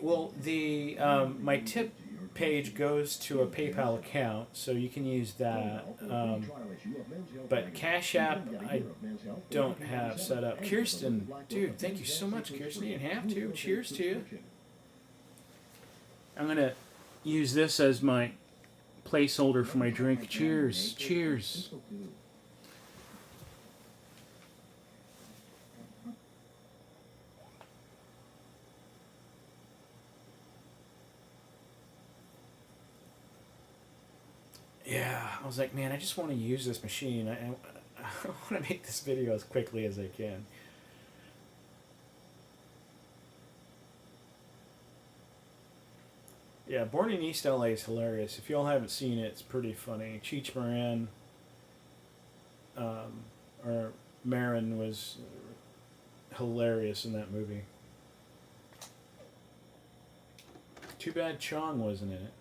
Well, the my tip page goes to a PayPal account, so you can use that. But Cash App, I don't have set up. Kirsten, dude, thank you so much, Kirsten. You didn't have to. Cheers to you. I'm gonna use this as my placeholder for my drink. Cheers. Cheers. Yeah, I was like, man, I just want to use this machine. I want to make this video as quickly as I can. Yeah, Born in East LA is hilarious. If y'all haven't seen it, it's pretty funny. Cheech Marin, or Marin was hilarious in that movie. Too bad Chong wasn't in it.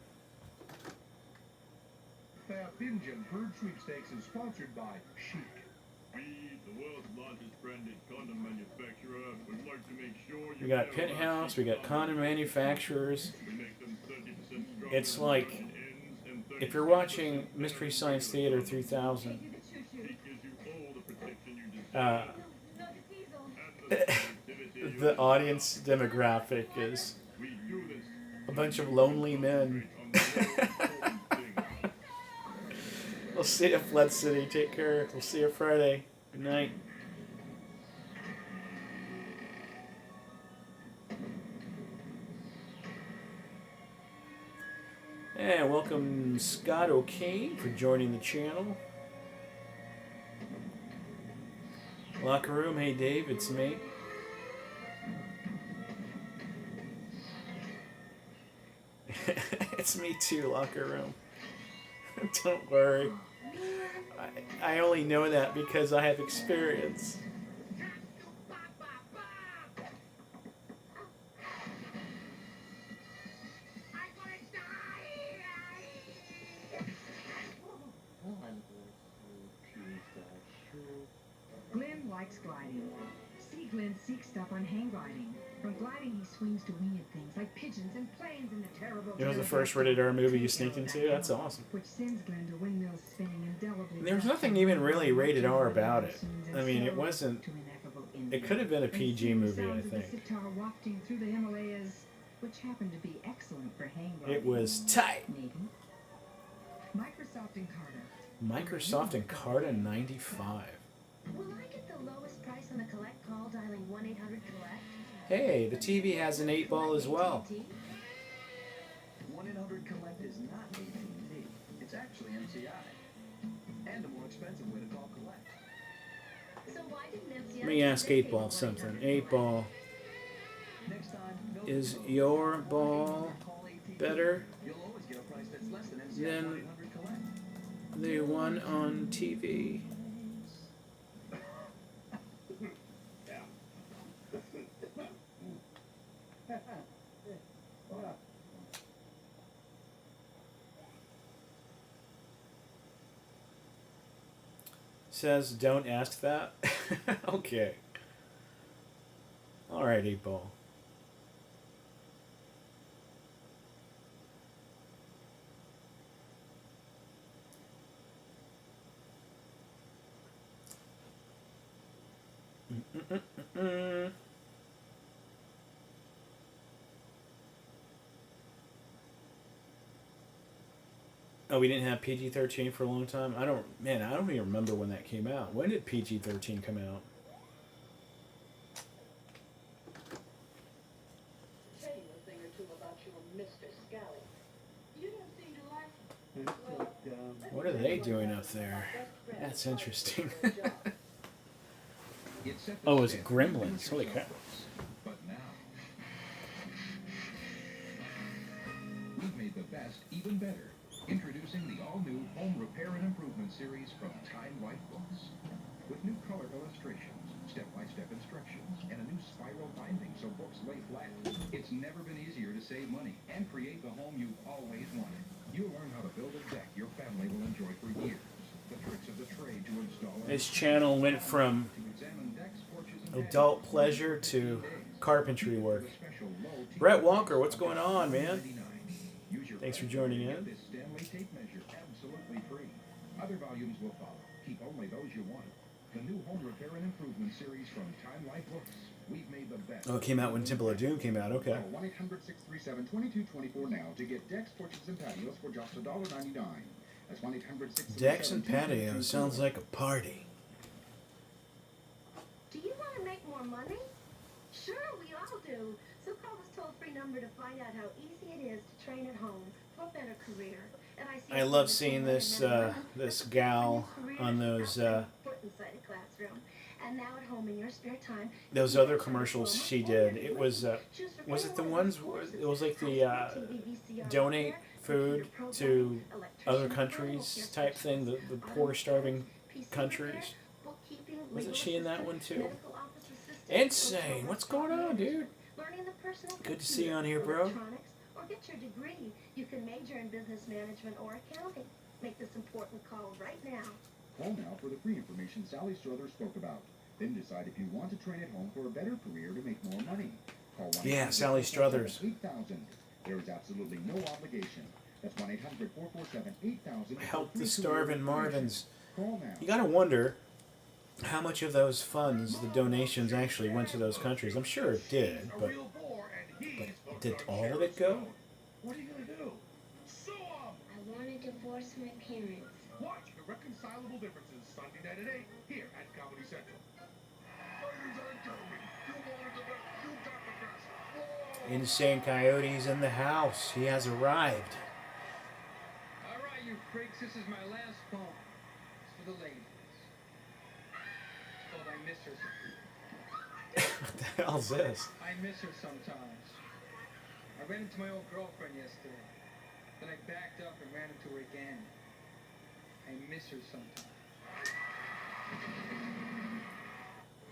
Binge and Bird Sweepstakes is sponsored by Chic. We, the world's largest branded condom manufacturer, would like to make sure you We got Penthouse, we got condom manufacturers. It's like, if you're watching Mystery Science Theater 3000, the audience demographic is a bunch of lonely men. We'll see you, Flood City. Take care. We'll see you Friday. Good night. And welcome Scott O'Kane for joining the channel. Locker Room, hey Dave, it's me. It's me too, Locker Room. Don't worry. I only know that because I have experience. Glenn likes gliding. See Glenn seek stuff on hang gliding. From gliding, he swings to winged things like pigeons and planes in the terrible. It was the first rated R movie you sneaked into? That's awesome. Which sends Glenn to windmills spinning indelibly. There's nothing even really rated R about it. I mean, it wasn't. It could have been a PG movie, I think. Sitar wafting through the Himalayas, which happened to be excellent for hang gliding. It was tight. Maybe. Microsoft Encarta. Microsoft Encarta 95. Will I get the lowest price on a collect call dialing 1-800-COLLECT? Hey, the TV has an 8-ball as well. 1-800-COLLECT is not AT&T. It's actually MCI. And a more expensive way to call collect. So why didn't MCI Let me ask 8-ball something. 8-ball, Next time, no is phone. your ball Call AT&T. better You'll always get a price that's less than MCI than 1-800-COLLECT. the one on TV? Says don't ask that. Okay. All right, 8-ball. Mm-mm-mm-mm. Oh, we didn't have PG-13 for a long time. I don't even remember when that came out. When did PG-13 come out? Tell you a thing or two about you and Mr. Scally. You don't seem to like him. What are they doing up there? That's interesting. Oh, it's Gremlins. Holy crap. But now, we've made the best even better. Introducing the all-new Home Repair and Improvement series from Time Life Books. With new color illustrations, step-by-step instructions, and a new spiral binding so books lay flat. It's never been easier to save money and create the home you've always wanted. You'll learn how to build a deck your family will enjoy for years. The tricks of the trade to install This channel went from adult pleasure to carpentry work. Brett Walker, what's going on, man? Thanks for joining in. This Stanley tape measure absolutely free. Other volumes will follow. Keep only those you want. The new Home Repair and Improvement series from Time Life Books. We've made the best. Oh, it came out when Temple of Doom came out. Okay. Call 1-800-637-2224 now to get decks, porches, and patios for just $1.99. That's 1-800-637-2224. Decks and patios sounds like a party. Do you want to make more money? Sure, we all do. So call this toll-free number to find out how easy it is to train at home for a better career. And I love seeing this this gal on those other commercials she did. It was it the ones? It was like the donate food to other countries type thing. The poor, starving countries. Wasn't she in that one too? Insane. What's going on, dude? Good to see you on here, bro. Or get your degree. You can major in business management or accounting. Make this important call right now. Call now for the free information Sally Struthers spoke about. Then decide if you want to train at home for a better career to make more money. Call 1-800-447-8000. Yeah, Sally Struthers. There is absolutely no obligation. That's 1-800-447-8000. Help the starving Marvins. Call now. You gotta wonder how much of those funds, the donations, actually went to those countries. I'm sure it did, but did all of it go? What are you going to do? Sue 'em! I want to divorce my parents. Watch Irreconcilable Differences Sunday night at 8 here at Comedy Central. Ladies and gentlemen, you wanted the best, you got the best. Insane Coyote's in the house. He has arrived. All right, you freaks, this is my last poem. It's for the ladies. It's called I Miss Her. What the hell's this? I miss her sometimes. I ran into my old girlfriend yesterday. Then I backed up and ran into her again. I miss her sometimes.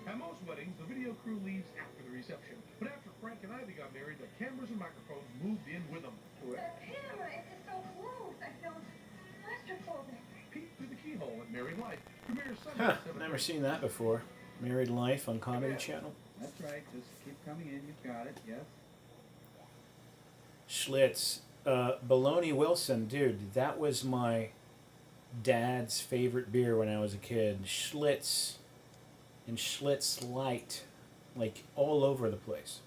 At most weddings, the video crew leaves after the reception. But after Frank and Ivy got married, the cameras and microphones moved in with them. The camera is so close. I feel claustrophobic. Peek through the keyhole at Married Life. Premieres Sunday Huh, at 7. never seen that before. Married Life on Comedy Channel. That's right, just keep coming in, you've got it, yes? Schlitz. Baloney Wilson, dude, that was my dad's favorite beer when I was a kid. Schlitz and Schlitz Light. Like, all over the place.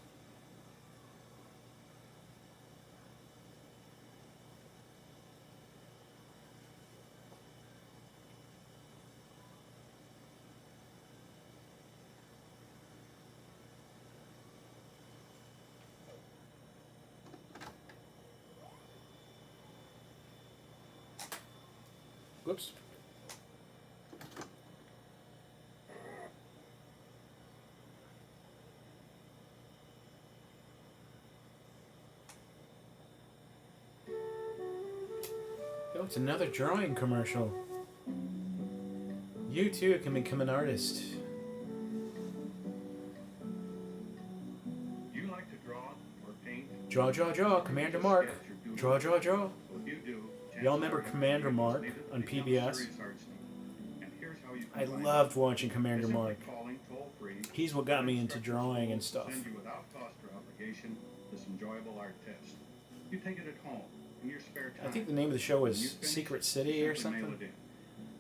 Whoops. Oh, it's another drawing commercial. You too can become an artist. You like to draw or paint? Draw, Commander Mark. Draw. Well, if you do, Y'all remember Commander Mark on PBS? I loved watching Commander Mark. He's what got me into drawing and stuff. Send you without cost or obligation this enjoyable art test. You take it at home in your spare time. I think the name of the show was Secret City or Simply mail something. it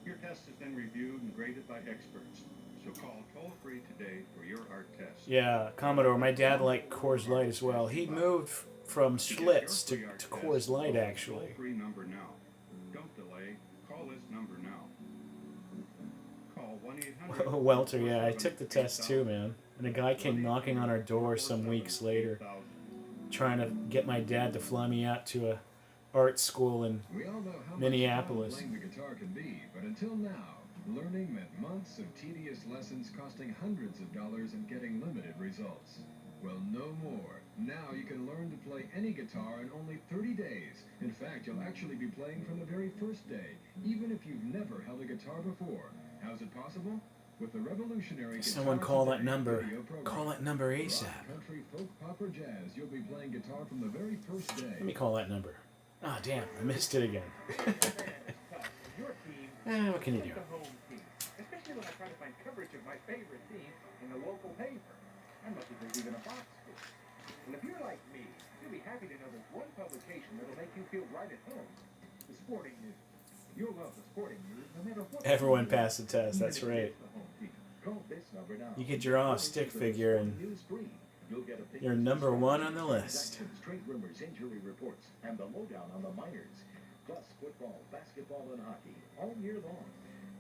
in. Your test has been reviewed and graded by experts. So call toll-free today for your art test. Yeah, Commodore. My dad liked Coors Light as well. He moved from Schlitz to Coors Light, actually. Toll-free number now. Don't delay. Call this number now. Call 1-800. Welter, yeah, I took the test too, man. And a guy came knocking on our door some weeks later, trying to get my dad to fly me out to a art school in We all know how Minneapolis. much fun playing the guitar can be, but until now, learning meant months of tedious lessons costing hundreds of dollars and getting limited results. Well, no more. Now you can learn to play any guitar in only 30 days. In fact, you'll actually be playing from the very first day, even if you've never held a guitar before. How's it possible? With the revolutionary Someone Guitar call that Today number. video program. Call that number Rock, ASAP. country, folk, pop, or jazz, you'll be playing guitar from the very first day. Let me call that number. Ah, damn, I missed it again. What can you do? Especially when I try to find coverage of my favorite team in the local paper. I'm lucky there's even a box score. And if you're like me, you'll be happy to know there's one publication that'll make you feel right at home. The Sporting News. You'll love the Sporting News no matter what. Everyone passed the test, that's right. Call this number now. You could draw a stick figure and you're number one on the list. Trade rumors, injury reports, and the lowdown on the minors. Plus football, basketball, and hockey all year long.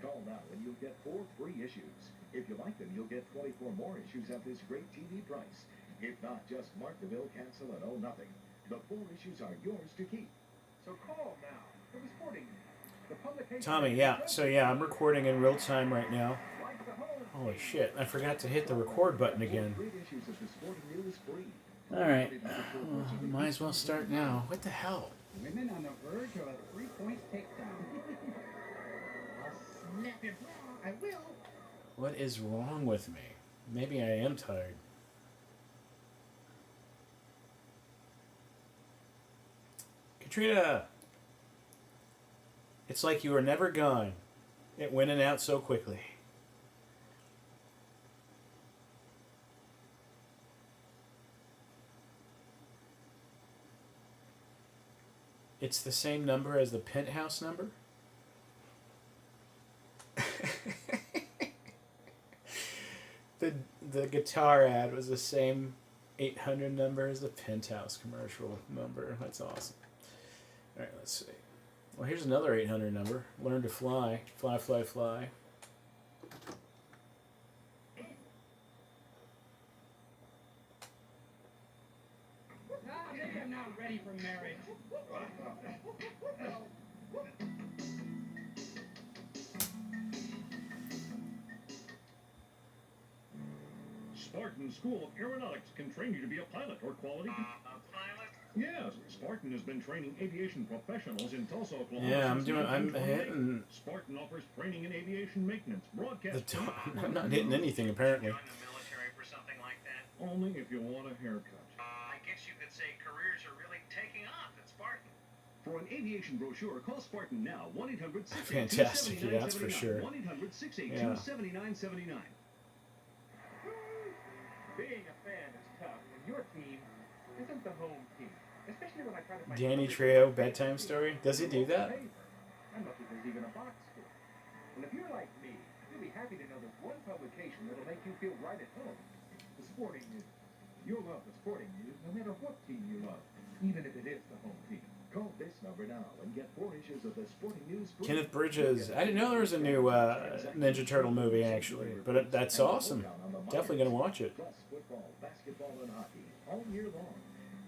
Call now and you'll get 4 free issues. If you like them, you'll get 24 more issues at this great TV price. If not, just mark the bill, cancel, and owe nothing. The 4 issues are yours to keep. So call now for the Sporting News. The publication. Tommy, yeah, so yeah, I'm recording in real time right now. Holy shit, I forgot to hit the record button again. Alright, well, might as well start now. What the hell? Women on the verge of a 3-point takedown. I'll snap him. I will. What is wrong with me? Maybe I am tired. Katrina! It's like you were never gone. It went in and out so quickly. It's the same number as the penthouse number? The guitar ad was the same 800 number as the penthouse commercial number. That's awesome. Alright, let's see. Well, here's another 800 number. Learn to fly. Fly, fly, fly. Maybe I'm not ready for marriage. Spartan School of Aeronautics can train you to be a pilot or quality. A pilot? Yes, Spartan has been training aviation professionals in Tulsa, Oklahoma. Yeah, I'm since hitting Spartan offers training in aviation maintenance, broadcast. I'm not hitting anything apparently. Join the military for something like that? Only if you want a haircut. I guess you could say careers are really taking off at Spartan. For an aviation brochure, call Spartan now. 1-800-682-7979. Fantastic, yeah, that's for sure. 1-800-682-7979. Being a fan is tough when your team isn't the home team. Especially when I try to find Danny coverage Trejo of bedtime story? Does he do that? I'm lucky there's even a box score. And if you're like me, you'll be happy to know there's one publication that'll make you feel right at home. The Sporting News. You'll love the Sporting News no matter what team you love, even if it is the home team. Call this number now and get 4 issues of the Sporting News. Kenneth Bridges. I didn't know there was a new Ninja Turtle movie actually, but that's awesome. Definitely gonna watch it. Plus football, basketball, and hockey all year long.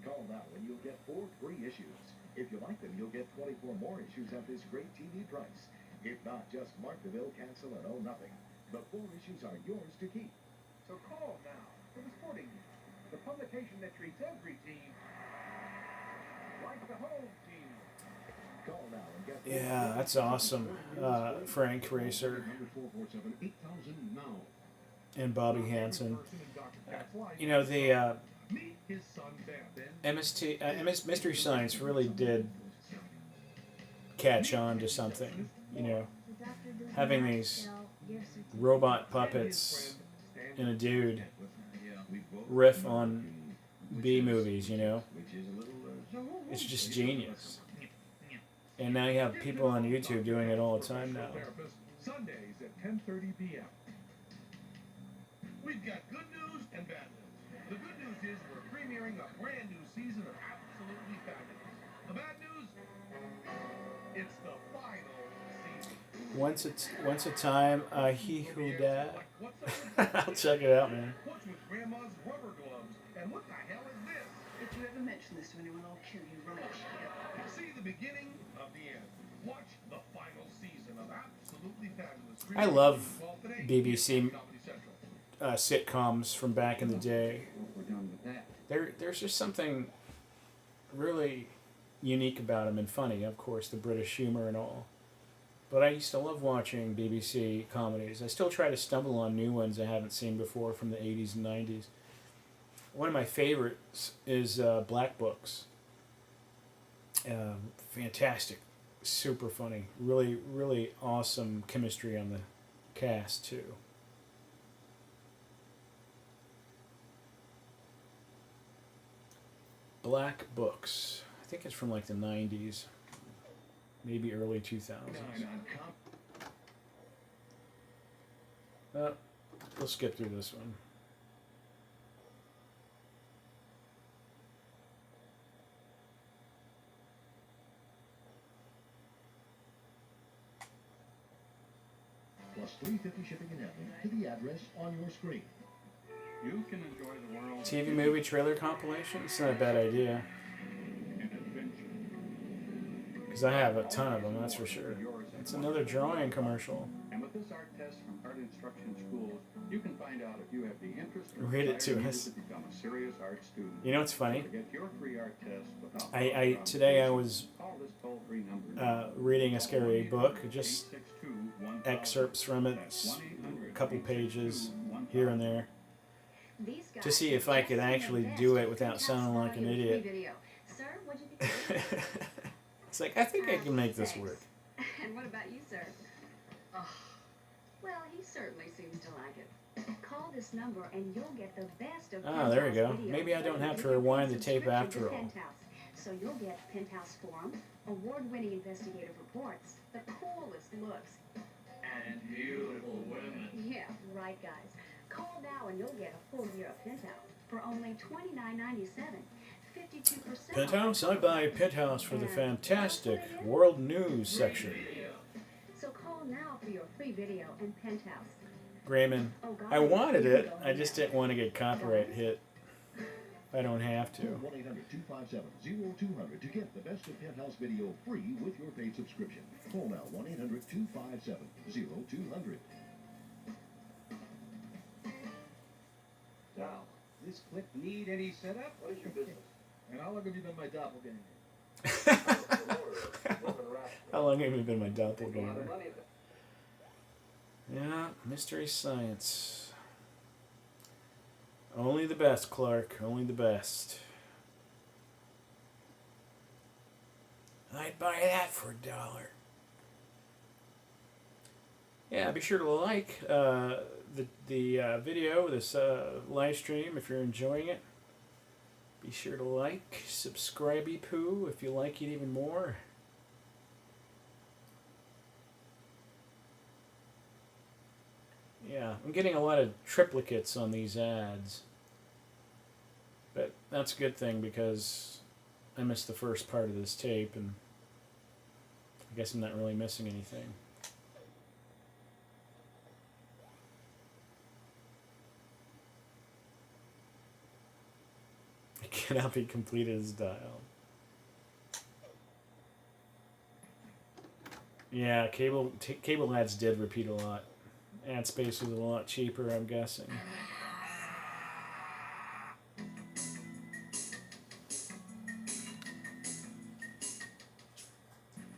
Call now and you'll get 4 free issues. If you like them, you'll get 24 more issues at this great TV price. If not, just mark the bill, cancel, and owe nothing. The 4 issues are yours to keep. So call now for the Sporting News, the publication that treats every team like the home team. Call now and get Yeah, that's awesome. Frank Racer number 447-8000 now. and Bobby Hansen. You know, the Meet his son Ben. Mystery Science really did catch on to something. You know, having these robot puppets and a dude riff on B movies, you know. It's just genius. And now you have people on YouTube doing it all the time now. Sundays at 10:30 p.m. We've got good news and bad news. The good news is we're premiering a brand new season of Absolutely Fabulous. The bad news? It's the final season. Once a time, he who died. I'll check it out, man. What's with Grandma's rubber gloves? And what the hell is this? If you ever mention this to anyone, I'll kill you right here. See the beginning of the end. Watch the final season of Absolutely Fabulous. I love BBC sitcoms from back in the day. There's just something really unique about them and funny, of course, the British humor and all. But I used to love watching BBC comedies. I still try to stumble on new ones I haven't seen before from the 80s and 90s. One of my favorites is Black Books. Fantastic. Super funny. Really, really awesome chemistry on the cast, too. Black Books. I think it's from like the 90s. Maybe early 2000s. We'll skip through this one. Plus $3.50 shipping and handling to the address on your screen. You can enjoy the world. TV movie trailer compilation? It's not a bad idea. Because I have a ton of them, that's for sure. It's another drawing commercial. And with this art test from Art Instruction Schools, you can find out if you have the interest or Read it to desire us. to become a serious art student. You know what's funny? To get your free art test without Today I was call this toll-free number. reading a scary book, just excerpts from it, a couple pages here and there, to see if I could actually do it without sounding like an idiot. Sir, what'd you think? It's like, I think I can make this work. And what about you, sir? Oh, well, he certainly seems to like it. Call this number and you'll get the best of Ah, there we go. Penthouse Maybe I don't video have to with your rewind the tape subscription after to all. Penthouse. So you'll get Penthouse Forum, award-winning investigative reports, the coolest looks. And beautiful women. Yeah, right, guys. Call now and you'll get a full year of Penthouse for only $29.97. 52%. Penthouse? I buy Penthouse for the fantastic world news section. So call now for your free video and Penthouse. Grayman, I wanted it, I just didn't want to get copyright hit. I don't have to. 1-800-257-0200 to get the best of Penthouse video free with your paid subscription. Call now 1-800-257-0200. Now, this clip need any setup? What is your business? And how long have you been my doppelganger? How long have you been my doppelganger? Yeah, Mystery Science. Only the best, Clark. Only the best. I'd buy that for $1. Yeah, be sure to like the video, this live stream if you're enjoying it. Be sure to like, subscribe-y poo if you like it even more. Yeah, I'm getting a lot of triplicates on these ads. But that's a good thing because I missed the first part of this tape and I guess I'm not really missing anything. It cannot be completed as dialed. Yeah, cable ads did repeat a lot. Ad space was a lot cheaper, I'm guessing.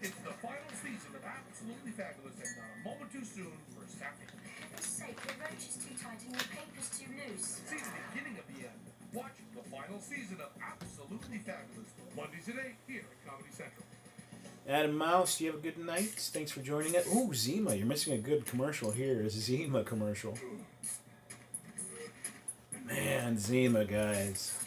It's the final season of Absolutely Fabulous and not a moment too soon for Sappy. For God's sake, your roach is too tight and your paper's too loose. See the beginning of the end. Watch the final season of Absolutely Fabulous. Mondays at 8 here at Comedy Central. Adam Mouse, you have a good night. Thanks for joining us. Oh, Zima, you're missing a good commercial here. It's a Zima commercial. Man, Zima, guys.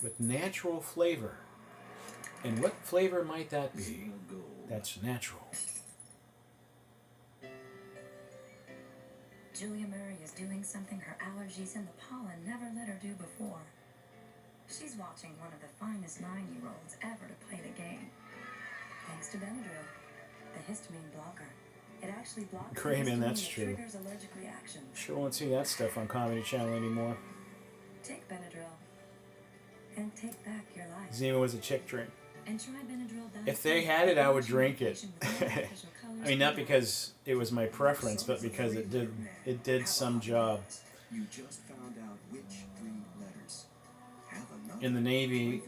With natural flavor. And what flavor might that be? That's natural. Julia Murray is doing something her allergies and the pollen never let her do before. She's watching one of the finest 9-year-olds ever to play the game. Thanks to Benadryl, the histamine blocker. It actually blocks the Grayman, histamine that's that true. triggers allergic reactions. Sure won't see that stuff on Comedy Channel anymore. Take Benadryl and take back your life. Zima was a chick drink. And try Benadryl Diet If they had it, I would drink it. I mean, not because it was my preference, but because it did some job. You just found out which 3 letters. Have another In the Navy,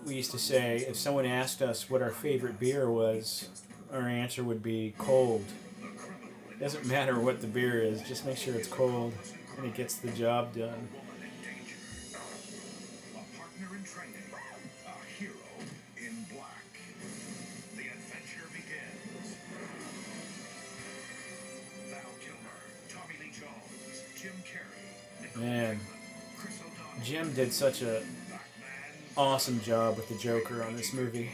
we used to say, if someone asked us what our favorite beer was, our answer would be cold. Doesn't matter what the beer is, just make sure it's cold, and it gets the job done. A partner in training. A hero in black. The adventure begins. Val Kilmer, Tommy Lee Jones, Jim Carrey, Man, Jim did such a awesome job with the Joker on this movie.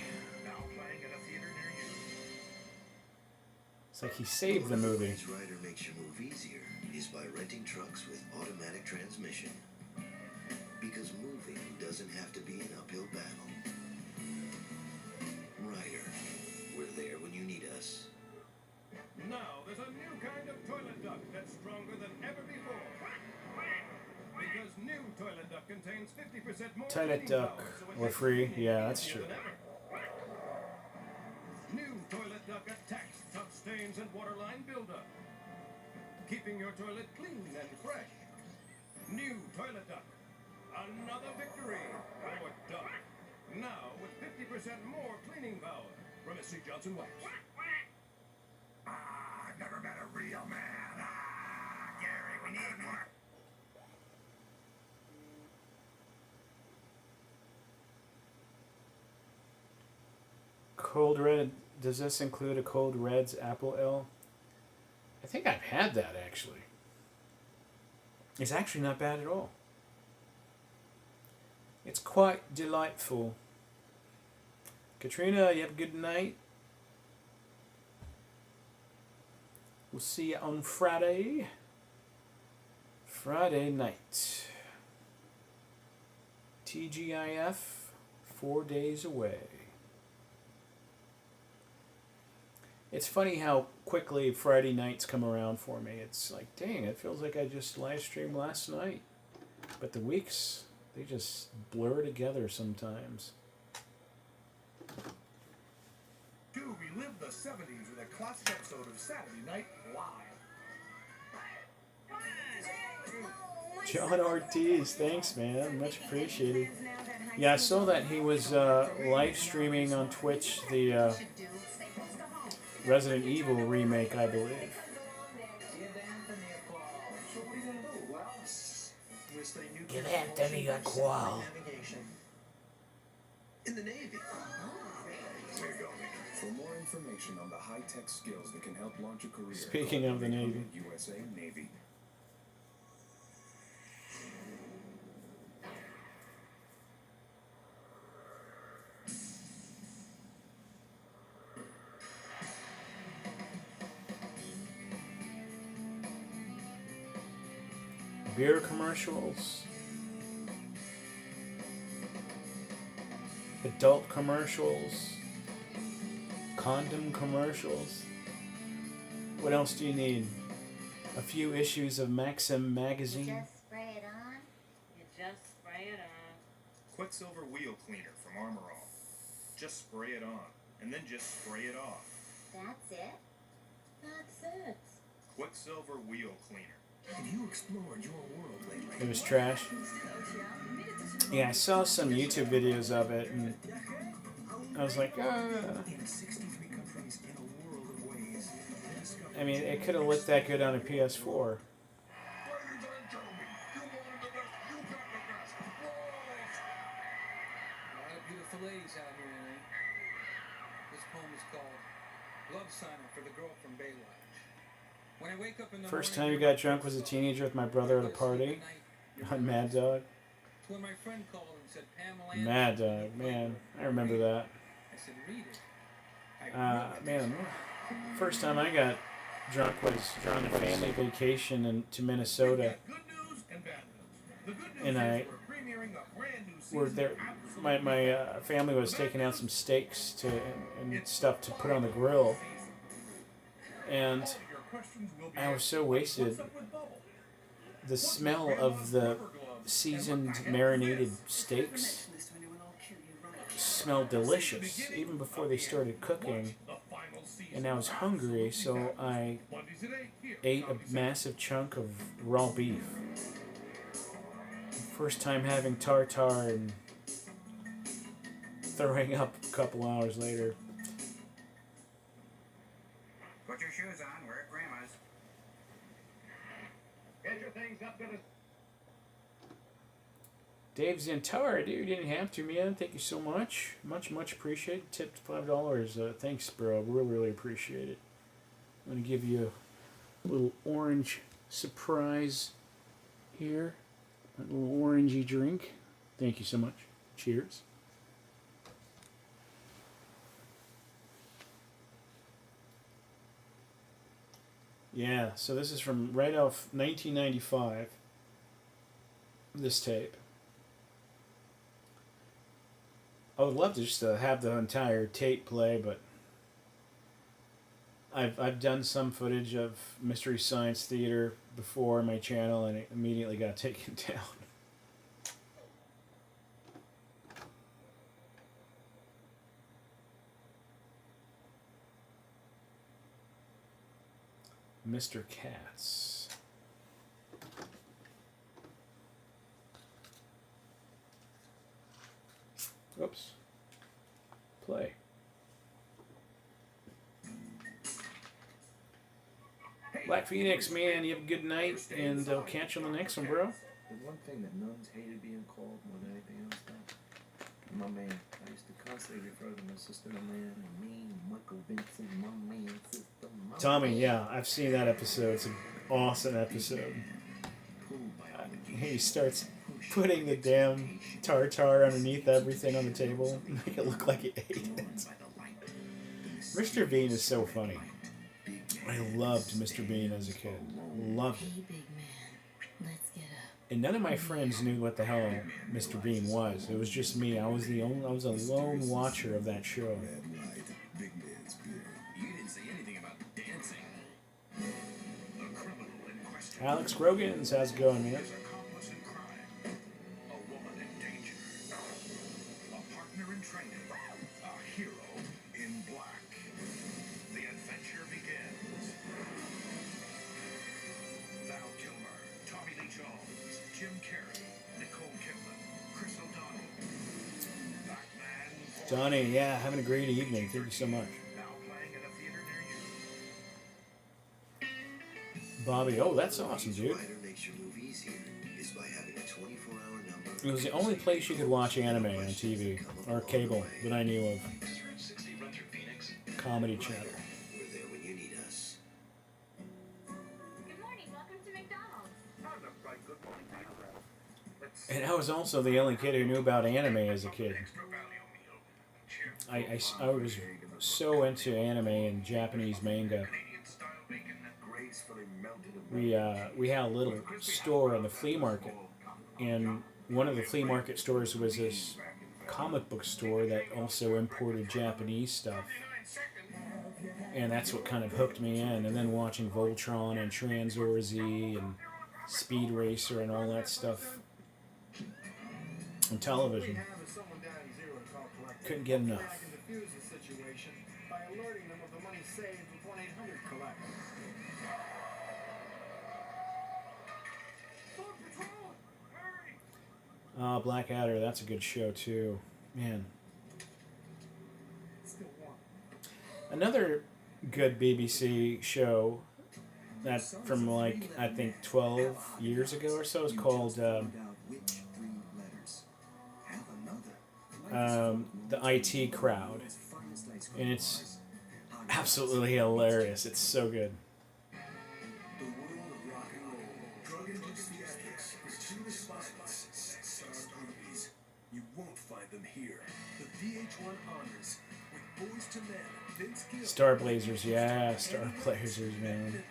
It's like he saved the movie. His rider makes your move easier is by renting trucks with automatic transmission. Because moving doesn't have to be an uphill battle. Ryder, we're there when you need us. Now there's a new kind of toilet duck that's stronger than ever before. Because new toilet duck contains 50% more Toilet cleaning duck, power, so it or makes free, cleaning yeah, that's easier true. than ever. New toilet duck attacks tough stains and waterline buildup, keeping your toilet clean and fresh. New toilet duck, another victory for duck. Now with 50% more cleaning power from SC Johnson Wax. I've never met a real man. Gary, we need more. Cold Red, does this include a Cold Red's Apple Ale? I think I've had that, actually. It's actually not bad at all. It's quite delightful. Katrina, you have a good night. We'll see you on Friday. Friday night. TGIF, 4 days away. It's funny how quickly Friday nights come around for me. It's like, dang, it feels like I just live streamed last night. But the weeks, they just blur together sometimes. To relive the 70s with a classic episode of Saturday Night Live. John Ortiz, thanks, man. Much appreciated. Yeah, I saw that he was live streaming on Twitch the Resident Evil remake, I believe. Give Anthony a call. In the Navy. For more information on the high-tech skills that can help launch a career. Speaking of the Navy. USA Navy. Beer commercials. Adult commercials. Condom commercials. What else do you need? A few issues of Maxim magazine. Just spray it on. You just spray it on. Quicksilver wheel cleaner from Armorall. Just spray it on, and then just spray it off. That's it? That's it. Quicksilver wheel cleaner. Have you explored your world lately? It was trash. Yeah, I saw some YouTube videos of it, and I was like, In 63 countries in a world of ways. I mean, it could have looked that good on a PS4. A lot of beautiful ladies out here tonight. This poem is called Love Signer for the Girl from Baywatch. When I wake up in the First time morning, you got drunk was a teenager with my brother at a party on Mad Dog. it's when my friend called and said, Pamela Mad Dog, man, I remember that. I said, read it. Man, first time I got drunk was on a family vacation to Minnesota, and were there. My family was taking out some steaks and stuff to put on the grill, and I was so wasted. The smell of the seasoned, marinated steaks smelled delicious, even before they started cooking. And I was hungry, so I ate a massive chunk of raw beef. First time having tartare and throwing up a couple hours later. Put your shoes on. We're at Grandma's. Get your things up to the... Dave Zantara, dude, you didn't have to, man. Thank you so much. Much appreciated. Tipped $5. Thanks, bro. Really appreciate it. I'm going to give you a little orange surprise here. A little orangey drink. Thank you so much. Cheers. Yeah, so this is from right off 1995. This tape. I would love to just have the entire tape play, but I've done some footage of Mystery Science Theater before on my channel, and it immediately got taken down. Mr. Katz. Oops. Play. Black Phoenix, man, you have a good night, and I'll catch you on the next one, bro. The one thing that nuns hated being called more than anything else, though, my man. I used to constantly refer to my sister, my man, and me, Michael Vincent, my man, sister, my Tommy, man. yeah, I've seen that episode. It's an awesome episode. He starts putting the damn tartar underneath everything on the table, make it look like he ate it. Mr. Bean is so funny. I loved Mr. Bean as a kid. Loved it. And none of my friends knew what the hell Mr. Bean was. It was just me. I was a lone watcher of that show. You didn't say anything about dancing. The criminal in question. Alex Rogans, how's it going, man? Accomplice in crime. A woman in danger. A partner in training. A hero in black. The adventure begins. Val Kilmer, Tommy Lee Jones, Jim Carrey, Nicole Kidman, Chris O'Donnell, Batman. Johnny, yeah, having a great evening. Thank you so much. Now playing at a theater near you. Bobby, oh, that's awesome, dude. Provider makes your move easier is by having a 24-hour number. It was the only place you could watch anime on TV, or cable, that I knew of. Comedy Channel. We're there when you need us. Good morning. Welcome to McDonald's. And I was also the only kid who knew about anime as a kid. I was so into anime and Japanese manga. We had a little store in the flea market, and one of the flea market stores was this comic book store that also imported Japanese stuff. and that's what kind of hooked me in. And then watching Voltron and Transor Z and Speed Racer and all that stuff on television. Couldn't get enough. Defuse the situation by alerting them of the money saved with 1-800-COLLECT. Blackadder, that's a good show too. Man. Another good BBC show that from like I think 12 years ago or so is called the IT Crowd, and it's absolutely hilarious. It's so good. You won't find them here. The VH1 honors with Boys to Men. Star Blazers, yeah, Star Blazers, man.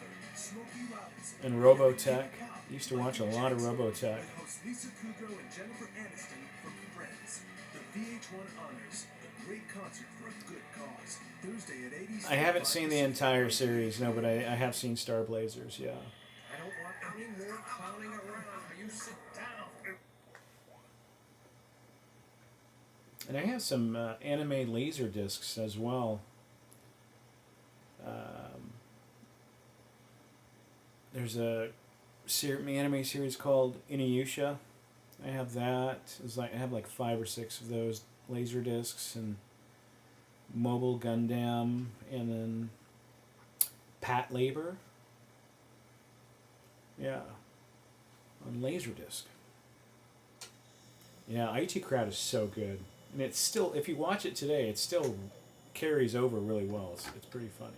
And Robotech. Used to watch a lot of Robotech. Lisa Kudrow and Jennifer Aniston from Friends. The VH1 honors a great concert for a good cause. Thursday at 80s. I haven't seen the entire series, no, but I have seen Star Blazers, yeah. I don't want any more clowning around. You sit down. And I have some anime laser discs as well. There's a anime series called Inuyasha. I have that. I have like 5 or 6 of those laser discs, and Mobile Gundam, and then Pat Labor. Yeah, on Laserdisc. Yeah, IT Crowd is so good. And it's still, if you watch it today, it still carries over really well. It's pretty funny.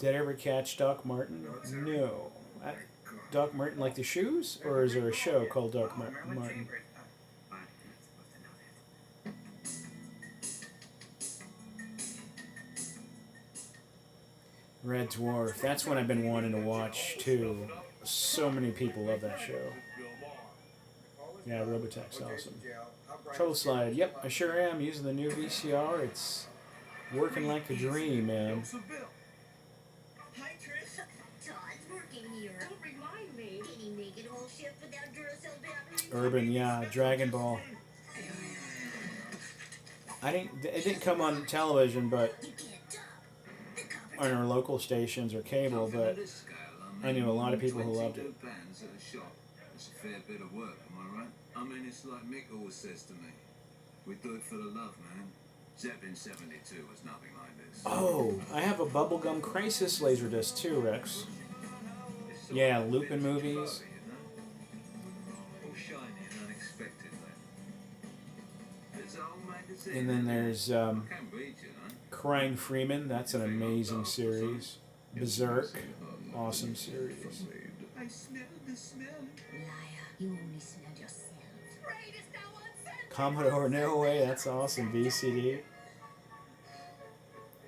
Did I ever catch Doc Martin? No. Doc Martin like the shoes? Or is there a show called Doc Martin? Red Dwarf. That's one I've been wanting to watch too. So many people love that show. Yeah, Robotech's awesome. Trouble Slide. Yep, I sure am using the new VCR. It's working like a dream, man. Hi, Trish. Todd's working here. Don't remind me. Can he make it whole shift without Duracell batteries? Urban, yeah, Dragon Ball. It didn't come on television, but on our local stations or cable, but I knew a lot of people who loved it. It's a fair bit of work, am I right? I mean, it's like Mick always says to me, we do it for the love, man. Zeppelin 72 was nothing like this. Oh, I have a Bubblegum Crisis Laserdisc too, Rex. Yeah, Lupin movies. All shiny and unexpected, man. It's an old magazine. And then there's I can read you, huh? Crying Freeman. That's an amazing series. Berserk, awesome series. I smelled the smell. Liar, you only smelled yourself. Greatest now on Commodore No Way, that's awesome. VCD.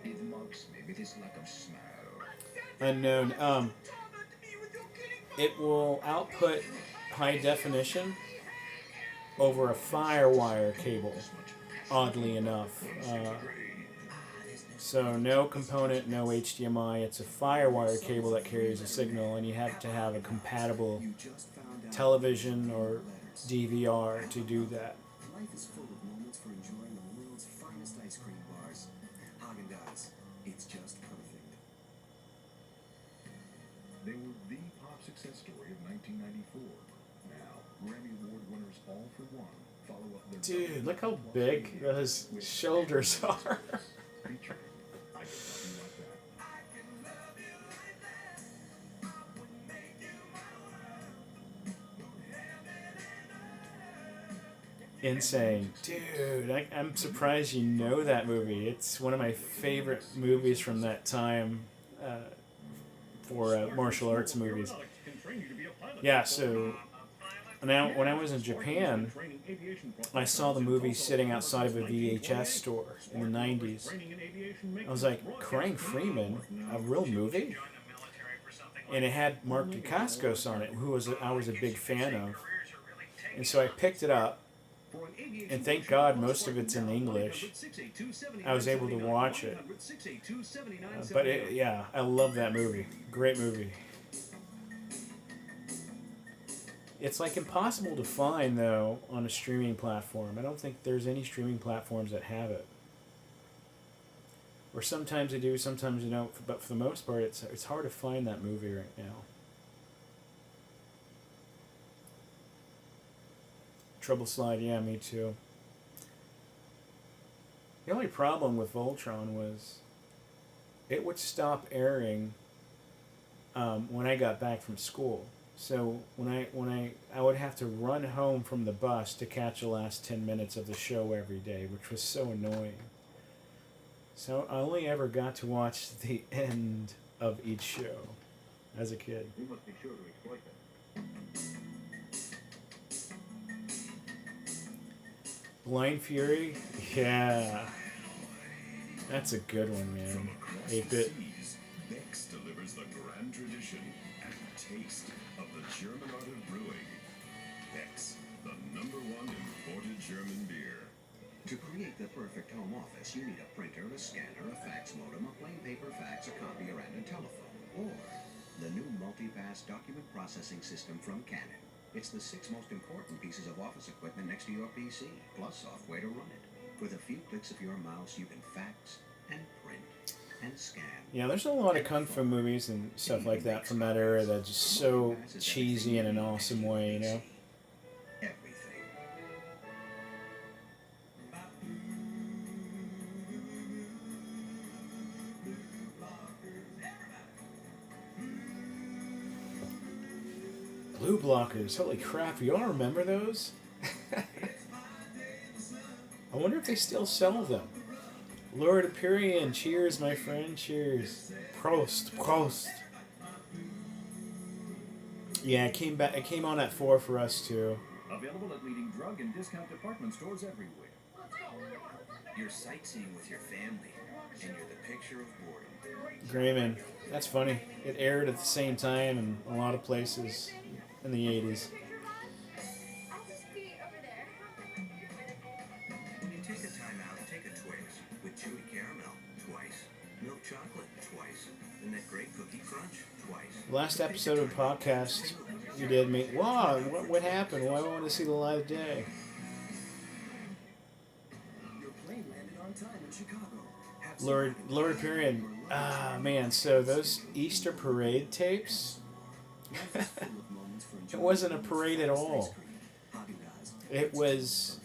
It marks me with his lack of smell. Unknown. It will output high definition over a FireWire cable, oddly enough. So no component, no HDMI. It's a FireWire cable that carries a signal, and you have to have a compatible television or DVR to do that. Life is full of moments for enjoying the world's finest ice cream bars. Haagen-Dazs, it's just perfect. They were the pop success story of 1994. Now, Grammy Award winners all for one follow up their... Dude, look how big those shoulders are. Insane. Dude, I'm surprised you know that movie. It's one of my favorite movies from that time for martial arts movies. Yeah, so now when I was in Japan, I saw the movie sitting outside of a VHS store in the 90s. I was like, Crying Freeman, a real movie? And it had Mark Dacascos on it, who I was a big fan of. And so I picked it up, And thank God most of it's in English. I was able to watch it. But yeah, I love that movie. Great movie. It's like impossible to find though on a streaming platform. I don't think there's any streaming platforms that have it. Or sometimes they do, sometimes they don't. But for the most part, it's hard to find that movie right now. Trouble Slide, yeah, me too. The only problem with Voltron was it would stop airing when I got back from school. So when I would have to run home from the bus to catch the last 10 minutes of the show every day, which was so annoying. So I only ever got to watch the end of each show as a kid. We must be sure to exploit that. Blind Fury? Yeah. That's a good one, man. 8-bit. Beck's delivers the grand tradition and taste of the German art of brewing. Beck's, the #1 imported German beer. To create the perfect home office, you need a printer, a scanner, a fax modem, a plain paper fax, a copier, and a telephone. Or the new multi-pass document processing system from Canon. It's the 6 most important pieces of office equipment next to your PC, plus software to run it. With a few clicks of your mouse, you can fax and print and scan. Yeah, there's a lot of kung fu movies and stuff like that from that era that's just so cheesy in an awesome way, you know? Blue blockers, holy crap, you all remember those? I wonder if they still sell them. Lord Aperian, cheers, my friend, cheers. Prost, Prost. Yeah, it came on at 4 for us too. Available at leading drug and discount department stores everywhere. You're sightseeing with your family, and you're the picture of boredom. Grayman, that's funny. It aired at the same time in a lot of places in the 80s. When you take a time out, take a Twix with chewy caramel twice, milk chocolate twice, and that great cookie crunch twice. Last episode of the podcast we did, wow, what happened? Well, I wanted to see the live day. Your plane landed on time in Chicago. Lord Aperian, man, so those Easter parade tapes, it wasn't a parade at all. It was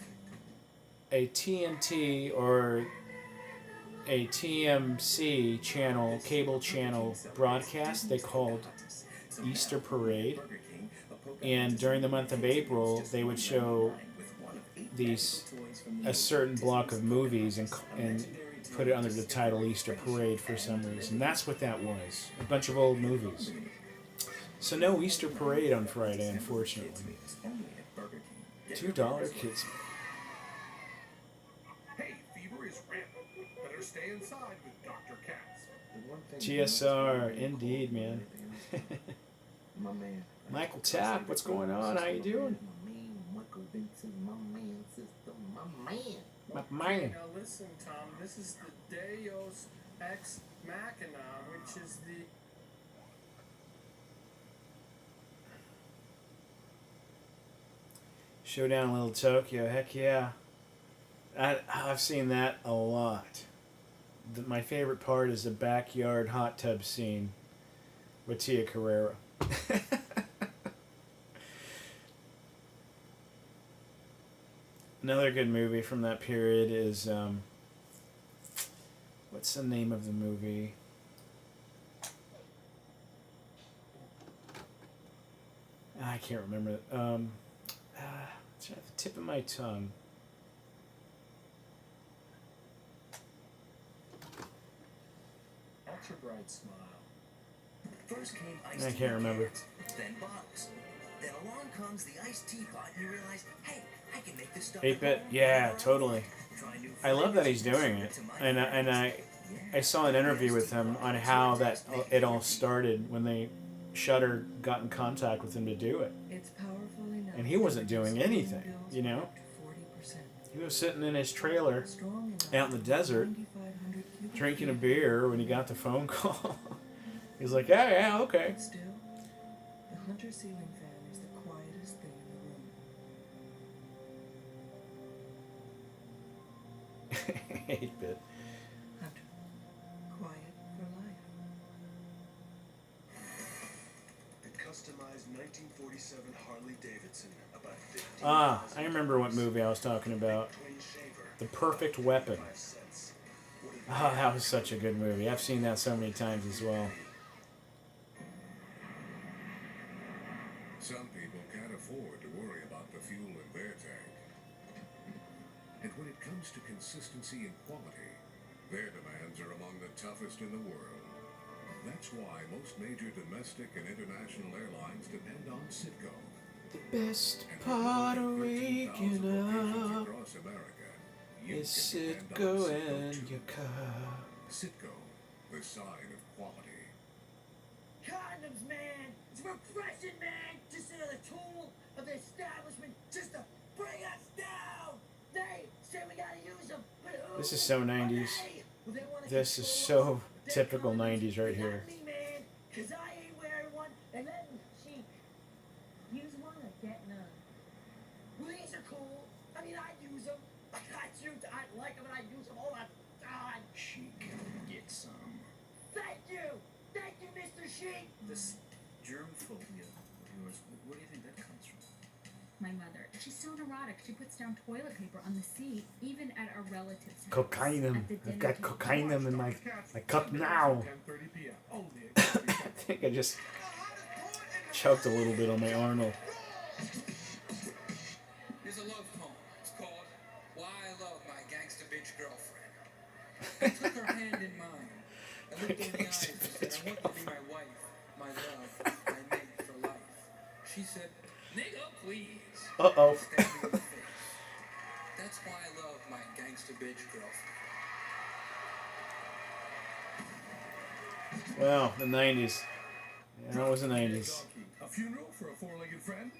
a TNT or a TMC channel, cable channel broadcast they called Easter Parade. And during the month of April, they would show a certain block of movies and put it under the title Easter Parade for some reason. That's what that was. A bunch of old movies. So no Easter Parade on Friday, unfortunately. $2 kids. Hey, fever is rampant. Better stay inside with Dr. Katz. GSR, indeed, man. Michael Tapp, what's going on? How you doing? My man. Now listen, Tom. This is the Deus Ex Machina, which is the... Showdown in Little Tokyo, heck yeah. I've seen that a lot. My favorite part is the backyard hot tub scene with Tia Carrera. Another good movie from that period is, what's the name of the movie? I can't remember. It's at the tip of my tongue. Ultra bright smile. First came I can't remember. Then bottles. Then along comes the iced teapot, and you realize, hey, I can make this stuff. 8-bit, yeah, totally. I love that he's doing it, and I saw an interview with him on how that it all started when Shudder got in contact with him to do it, It's powerful enough. and he wasn't doing anything, you know. He was sitting in his trailer out in the desert drinking a beer when he got the phone call. He's like, yeah, yeah, okay. Still, the Hunter ceiling fan is the quietest thing in the room. 8-bit. Hunter, quiet for life. The customized 1947 Harley Davidson, about 50. Ah, I remember what movie I was talking about. The Perfect Weapon. Ah, that was such a good movie. I've seen that so many times as well. Some people can't afford to worry about the fuel in their tank. And when it comes to consistency and quality, their demands are among the toughest in the world. That's why most major domestic and international airlines depend on Citgo. The best part of waking up Across America, is Citgo in your car. Citgo, the sign of quality. Condoms, man! It's refreshing, man! Just another tool of the establishment just to bring us down! They say we gotta use them, but who? This is so 90s. Well, they wanna This is control so us. typical 90s right here. Me, man, 'cause I ain't wearing one, and then she... Use one or get none. Well, these are cool. I mean, I'd use them. I'd like them, and I'd use them all the time. She can get some. Thank you! Thank you, Mr. Sheik! This germ phobia of yours, where do you think that comes from? My mother, she's so neurotic. She puts down toilet paper on the seat, even at our relatives' house. Cocaine. At the I've dinner got table. cocaine in my cup now. I think I just choked a little bit on my Arnold. Here's a love poem. It's called Why I Love My Gangsta Bitch Girlfriend. I took her hand in mine. I looked her in the eyes and said, I want you to be my wife, my love, my mate for life. She said, nigga, please. Uh-oh. Stabbed me in the face. That's why I love my gangsta bitch girlfriend. Wow, the 90s. Yeah, that was the 90s. A funeral for a four-legged friend?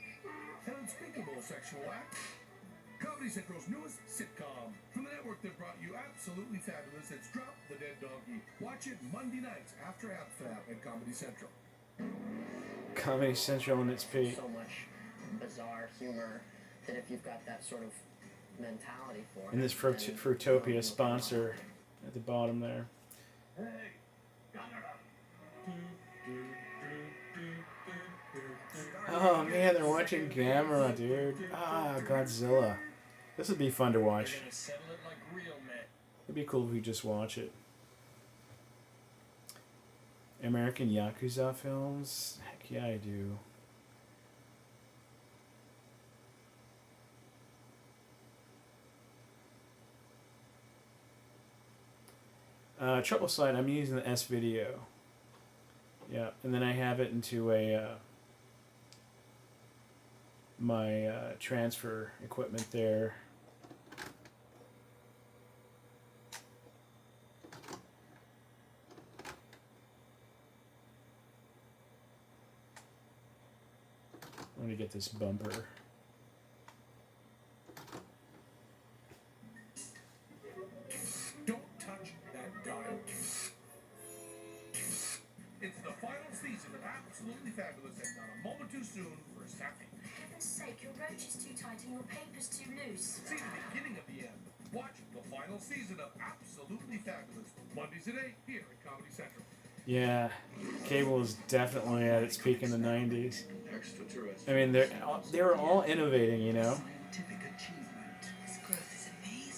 An unspeakable sexual act? Comedy Central's newest sitcom. From the network that brought you Absolutely Fabulous, it's Drop the Dead Donkey. Watch it Monday nights after AppFab at Comedy Central. Comedy Central in its peak. So much bizarre humor that if you've got that sort of mentality for it. And this Fruitopia sponsor at the bottom there. Oh man, they're watching Gamera, dude. Ah, Godzilla. This would be fun to watch. It'd be cool if we just watch it. American Yakuza films? Heck yeah, I do. Trouble slide, I'm using the S video. Yeah, and then I have it into a my transfer equipment there. I'm gonna get this bumper. Don't touch that dial. It's the final season of Absolutely Fabulous and not a moment too soon for sapping. For heaven's sake, your roach is too tight and your paper's too loose. See the beginning of the end. Watch the final season of Absolutely Fabulous. Mondays at 8 here at Comedy Central. Yeah, cable is definitely at its peak in the 90s. I mean, they were all innovating, you know.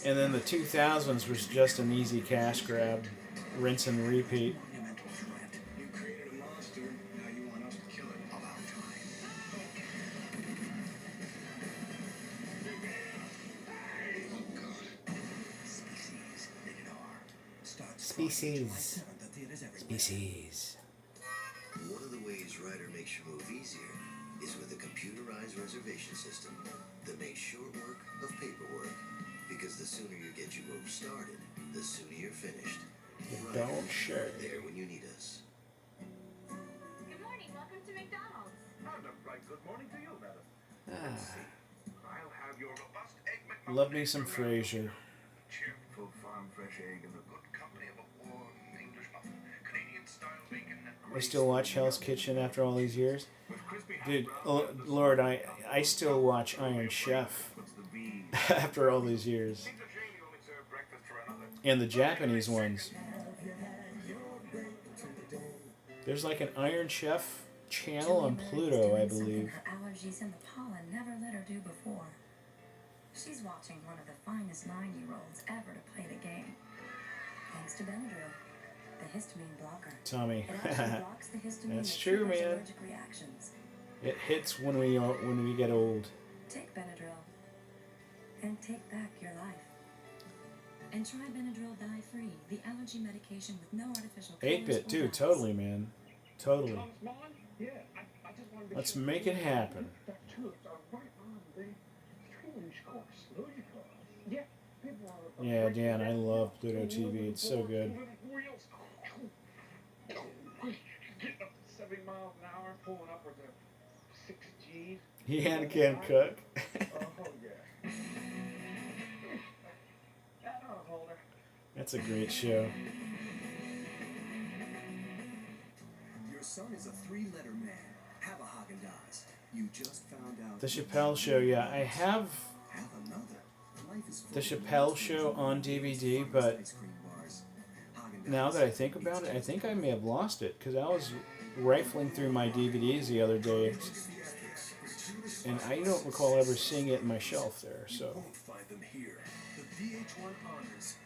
And then the 2000s was just an easy cash grab, rinse and repeat. You created a monster, now you want us to kill it. About time. Oh God. Species, rated R. Starts Species. Species. One of the ways Ryder makes your move easier is with a computerized reservation system that makes short work of paperwork. Because the sooner you get your move started, the sooner you're finished. Ryder, we're there when you need us. Good morning. Welcome to McDonald's. And a bright good morning to you, madam. Ah. I'll have your robust egg McMuffin. Love me some Frasier. Cheerful farm fresh egg and the good company of a warm English muffin. Canadian style bacon and I still watch Hell's Kitchen after all these years. Dude, oh, Lord, I still watch Iron Chef after all these years. And the Japanese ones. There's like an Iron Chef channel on Pluto, I believe. Her allergies and the pollen never let her do before. She's watching one of the finest 9-year-olds ever to play the game. Thanks to Benadryl, the histamine blocker. Tommy, It actually blocks the histamine that's that true, triggers man. allergic reactions. It hits when we get old. Take Benadryl and take back your life. And try Benadryl dye-free, the allergy medication with no artificial colors 8-bit or too, dyes. totally, man. Totally. Yeah, I just wanted to Let's make it happen. That tulips are right on the 3-inch course. Lucy course. Yeah, people are. Yeah, Dan, I love Pluto TV. It's so good. Wheels. Getting up to 70 miles an hour, pulling upwards of 6 G's. He can cook. Oh yeah. That ought to hold her. That's a great show. Your son is a 3-letter man. Have a Haagen-Dazs. You just found out. The Chappelle Show, yeah. I have Have another. Life is full the of Chappelle Show on DVD, but ice cream bars. Haagen-Dazs. now that I think about it, I think I may have lost it because I was rifling through my DVDs the other day, and I don't recall ever seeing it in my shelf there. You So won't find them here. The VH1 Honors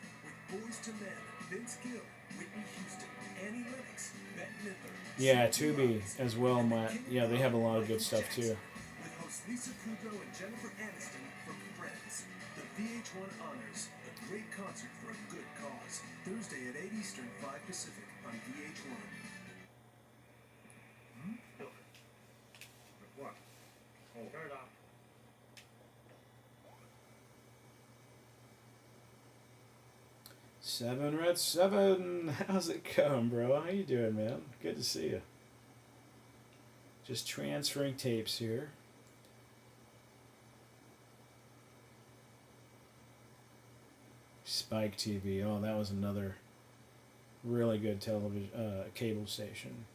with Boys to Men, Vince Gill, Whitney Houston, Annie Lennox, Bette Midler. yeah, Tubi as well. Yeah, they have a lot of good stuff too. With hosts Lisa Kudrow and Jennifer Aniston from Friends. The VH1 Honors, a great concert for a good cause. Thursday at 8 Eastern, 5 Pacific on VH1. What? Oh, turn it off. Seven Red 7, how's it going, bro? How you doing, man? Good to see you. Just transferring tapes here. Spike TV. Oh, that was another really good television cable station.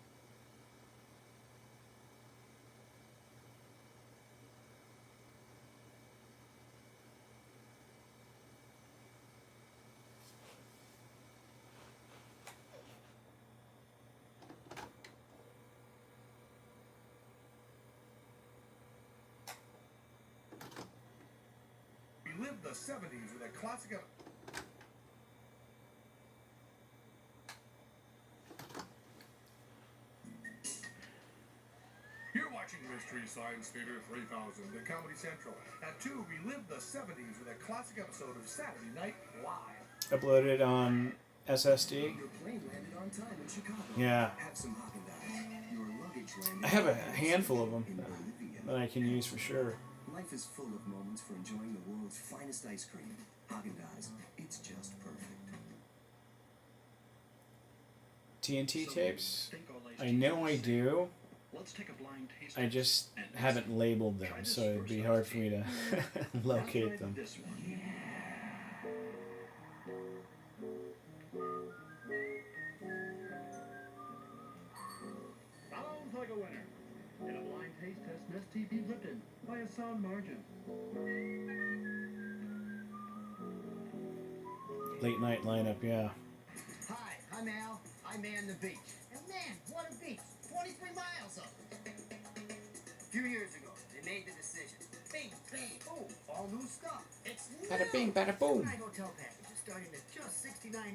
We lived the 70s with a classic of... You're watching Mystery Science Theater 3000 at Comedy Central. At 2, we lived the 70s with a classic episode of Saturday Night Live. Uploaded on SSD. Your plane landed on time in Chicago. Yeah. Have some Haagen-Dazs. Your luggage landed I have a on time handful of them in Bolivia. that I can use for sure. Life is full of moments for enjoying the world's finest ice cream. Haagen-Dazs. It's just perfect. TNT tapes? I know I do. Let's take a blind taste. I just haven't labeled them, so it'd be hard for me to locate them. This one. Sounds like a winner. In a blind taste test, Nestea beat Lipton by a sound margin. Late night lineup, yeah. Hi, I'm Al. I man the beach. And man, what a beach. 23 miles of it. A few years ago, they made the decision. Bing, bang, boom. All new stuff. It's new. Bada bing, bada boom. My hotel packages starting at just $69,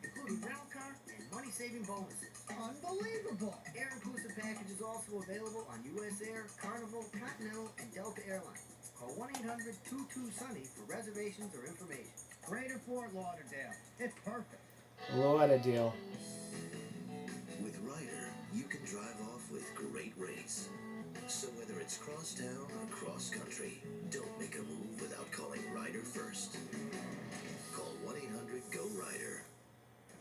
including rental car and money-saving bonuses. Unbelievable. Air-inclusive packages also available on U.S. Air, Carnival, Continental, and Delta Airlines. Call 1-800-22-SUNNY for reservations or information. Greater Fort Lauderdale. It's perfect. Lauderdale. With Ryder, you can drive off with great rates. So whether it's crosstown or cross-country, don't make a move without calling Ryder first. Call 1-800-GO-RYDER.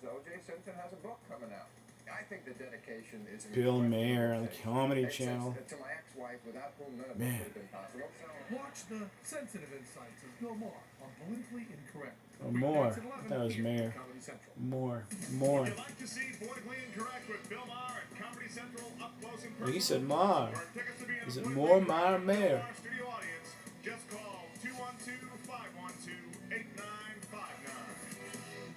So O.J. Simpson has a book coming out. I think the dedication is Bill Mayer on the Comedy Except Channel. to my ex-wife, without whom none of Man. this would have been possible. Watch the sensitive insights of Bill Maher on Politically Incorrect. Oh, more. Weeknights at 11 That was here Mayer. on Comedy Central. More. Would you like to see Politically Incorrect with Bill Maher at Comedy Central up close and Well, he personal? said Maher. For tickets to be in Is the it Politically more Incorrect Maher or Bill Mayer? Maher studio audience, just call 212-512-8959.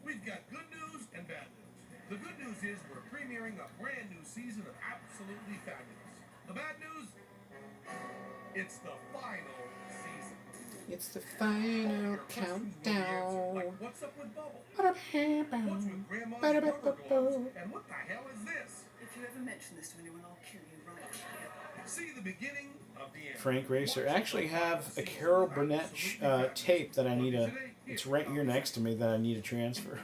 We've got good news and bad news. The good news is we're premiering a brand new season of Absolutely Fabulous. The bad news? It's the final season. It's the final countdown. Like, what's up with Bubble? What's with Grandma's rubber gloves? And what the hell is this? If you ever mention this to anyone, I'll kill you right here. See the beginning of the end. Frank Racer. I actually have a Carol Burnett tape that I need to. It's right here next to me that I need to transfer.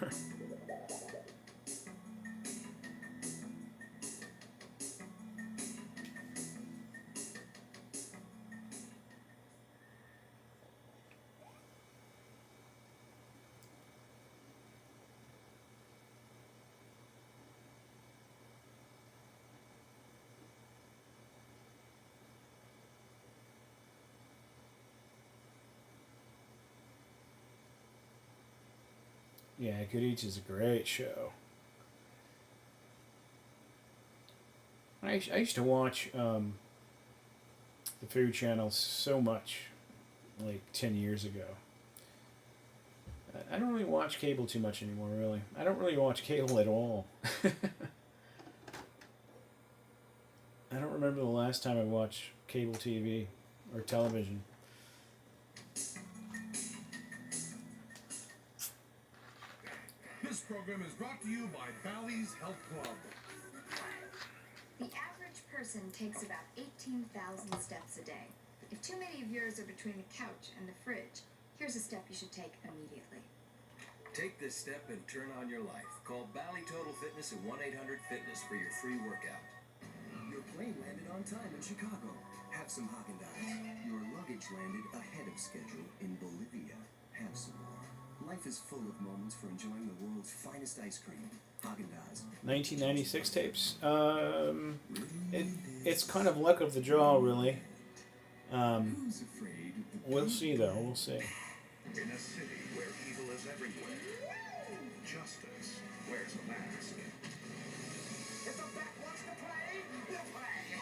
Yeah, Good Eats is a great show. I used to watch the Food Channel so much, like 10 years ago. I don't really watch cable too much anymore, really. I don't really watch cable at all. I don't remember the last time I watched cable TV or television. This program is brought to you by Bally's Health Club. The average person takes about 18,000 steps a day. If too many of yours are between the couch and the fridge, here's a step you should take immediately. Take this step and turn on your life. Call Bally Total Fitness at 1-800-FITNESS for your free workout. Your plane landed on time in Chicago. Have some Haagen-Dazs. Your luggage landed ahead of schedule in Bolivia. Have some more. Life is full of moments for enjoying the world's finest ice cream. Haagen-Dazs. 1996 tapes. It's kind of luck of the draw, really. We'll see, though. We'll see. In a city where evil is everywhere, justice wears a mask. If the back wants to play, we'll play.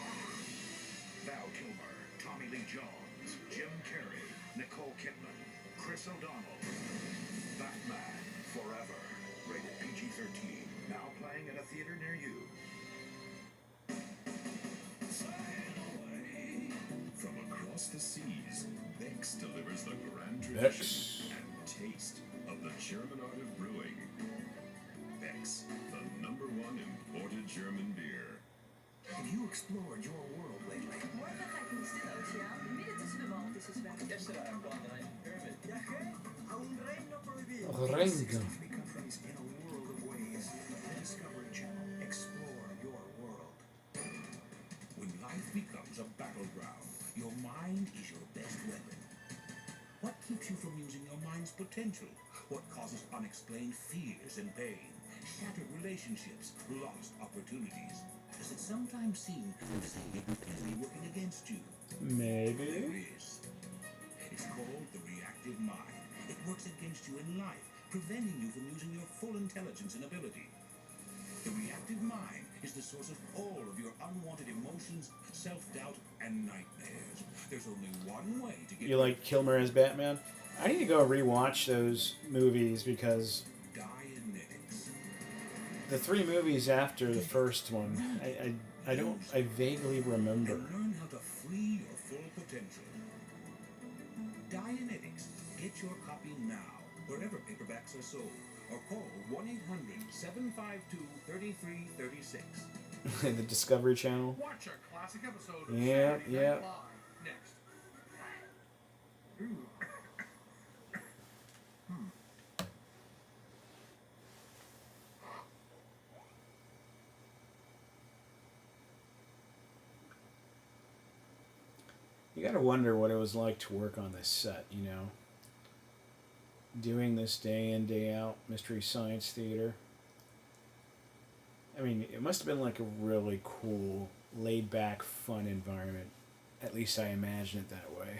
Val Kilmer, Tommy Lee Jones, Jim Carrey, Nicole Kidman, Chris O'Donnell. Batman Forever. Rated PG-13. Now playing at a theater near you. From across the seas, Bex delivers the grand tradition and taste of the German art of brewing. Bex, the #1 imported German beer. Have you explored your world lately? Renga. Countries in a world of ways. The Discovery Channel. Explore your world. When life becomes a battleground, your mind is your best weapon. What keeps you from using your mind's potential? What causes unexplained fears and pain? Shattered relationships, lost opportunities. Does it sometimes seem there's a hidden enemy working against you? Maybe. There is. It's called the reactive mind. It works against you in life, preventing you from using your full intelligence and ability. The reactive mind is the source of all of your unwanted emotions, self-doubt, and nightmares. There's only one way to get You like Kilmer as Batman? I need to go rewatch those movies because the 3 movies after the first one, I vaguely remember. Learn how to free your full potential. Dianetics. Get your copy now, wherever paperbacks are sold, or call 1-800-752-3336. The Discovery Channel. Watch a classic episode of Yeah, Saturday yeah. Night Live next. You gotta wonder what it was like to work on this set, you know? Doing this day in, day out, Mystery Science Theater. I mean, it must have been like a really cool, laid-back, fun environment. At least I imagine it that way.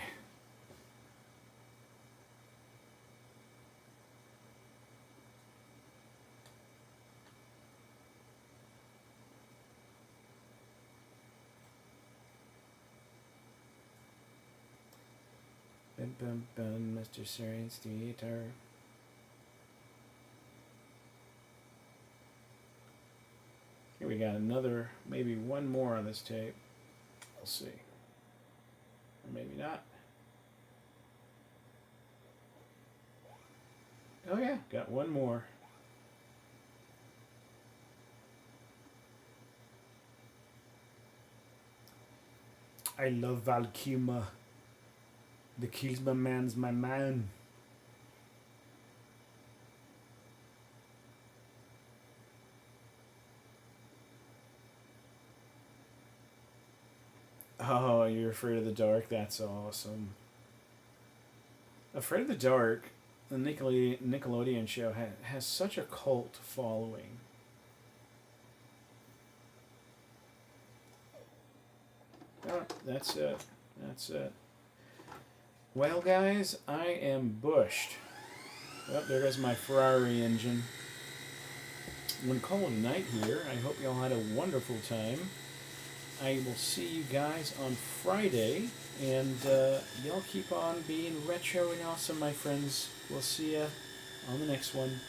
Bum bum bum, Mr. Science Theater. Here we got another, maybe one more on this tape. We'll see. Or maybe not. Oh yeah, got one more. I love Valkuma. The Kilsma man's my man. Oh, you're afraid of the dark? That's awesome. Afraid of the Dark, the Nickelodeon show, has such a cult following. Oh, that's it. That's it. Well, guys, I am bushed. Oh, there goes my Ferrari engine. I'm going to call it a night here. I hope you all had a wonderful time. I will see you guys on Friday, and y'all keep on being retro and awesome, my friends. We'll see you on the next one.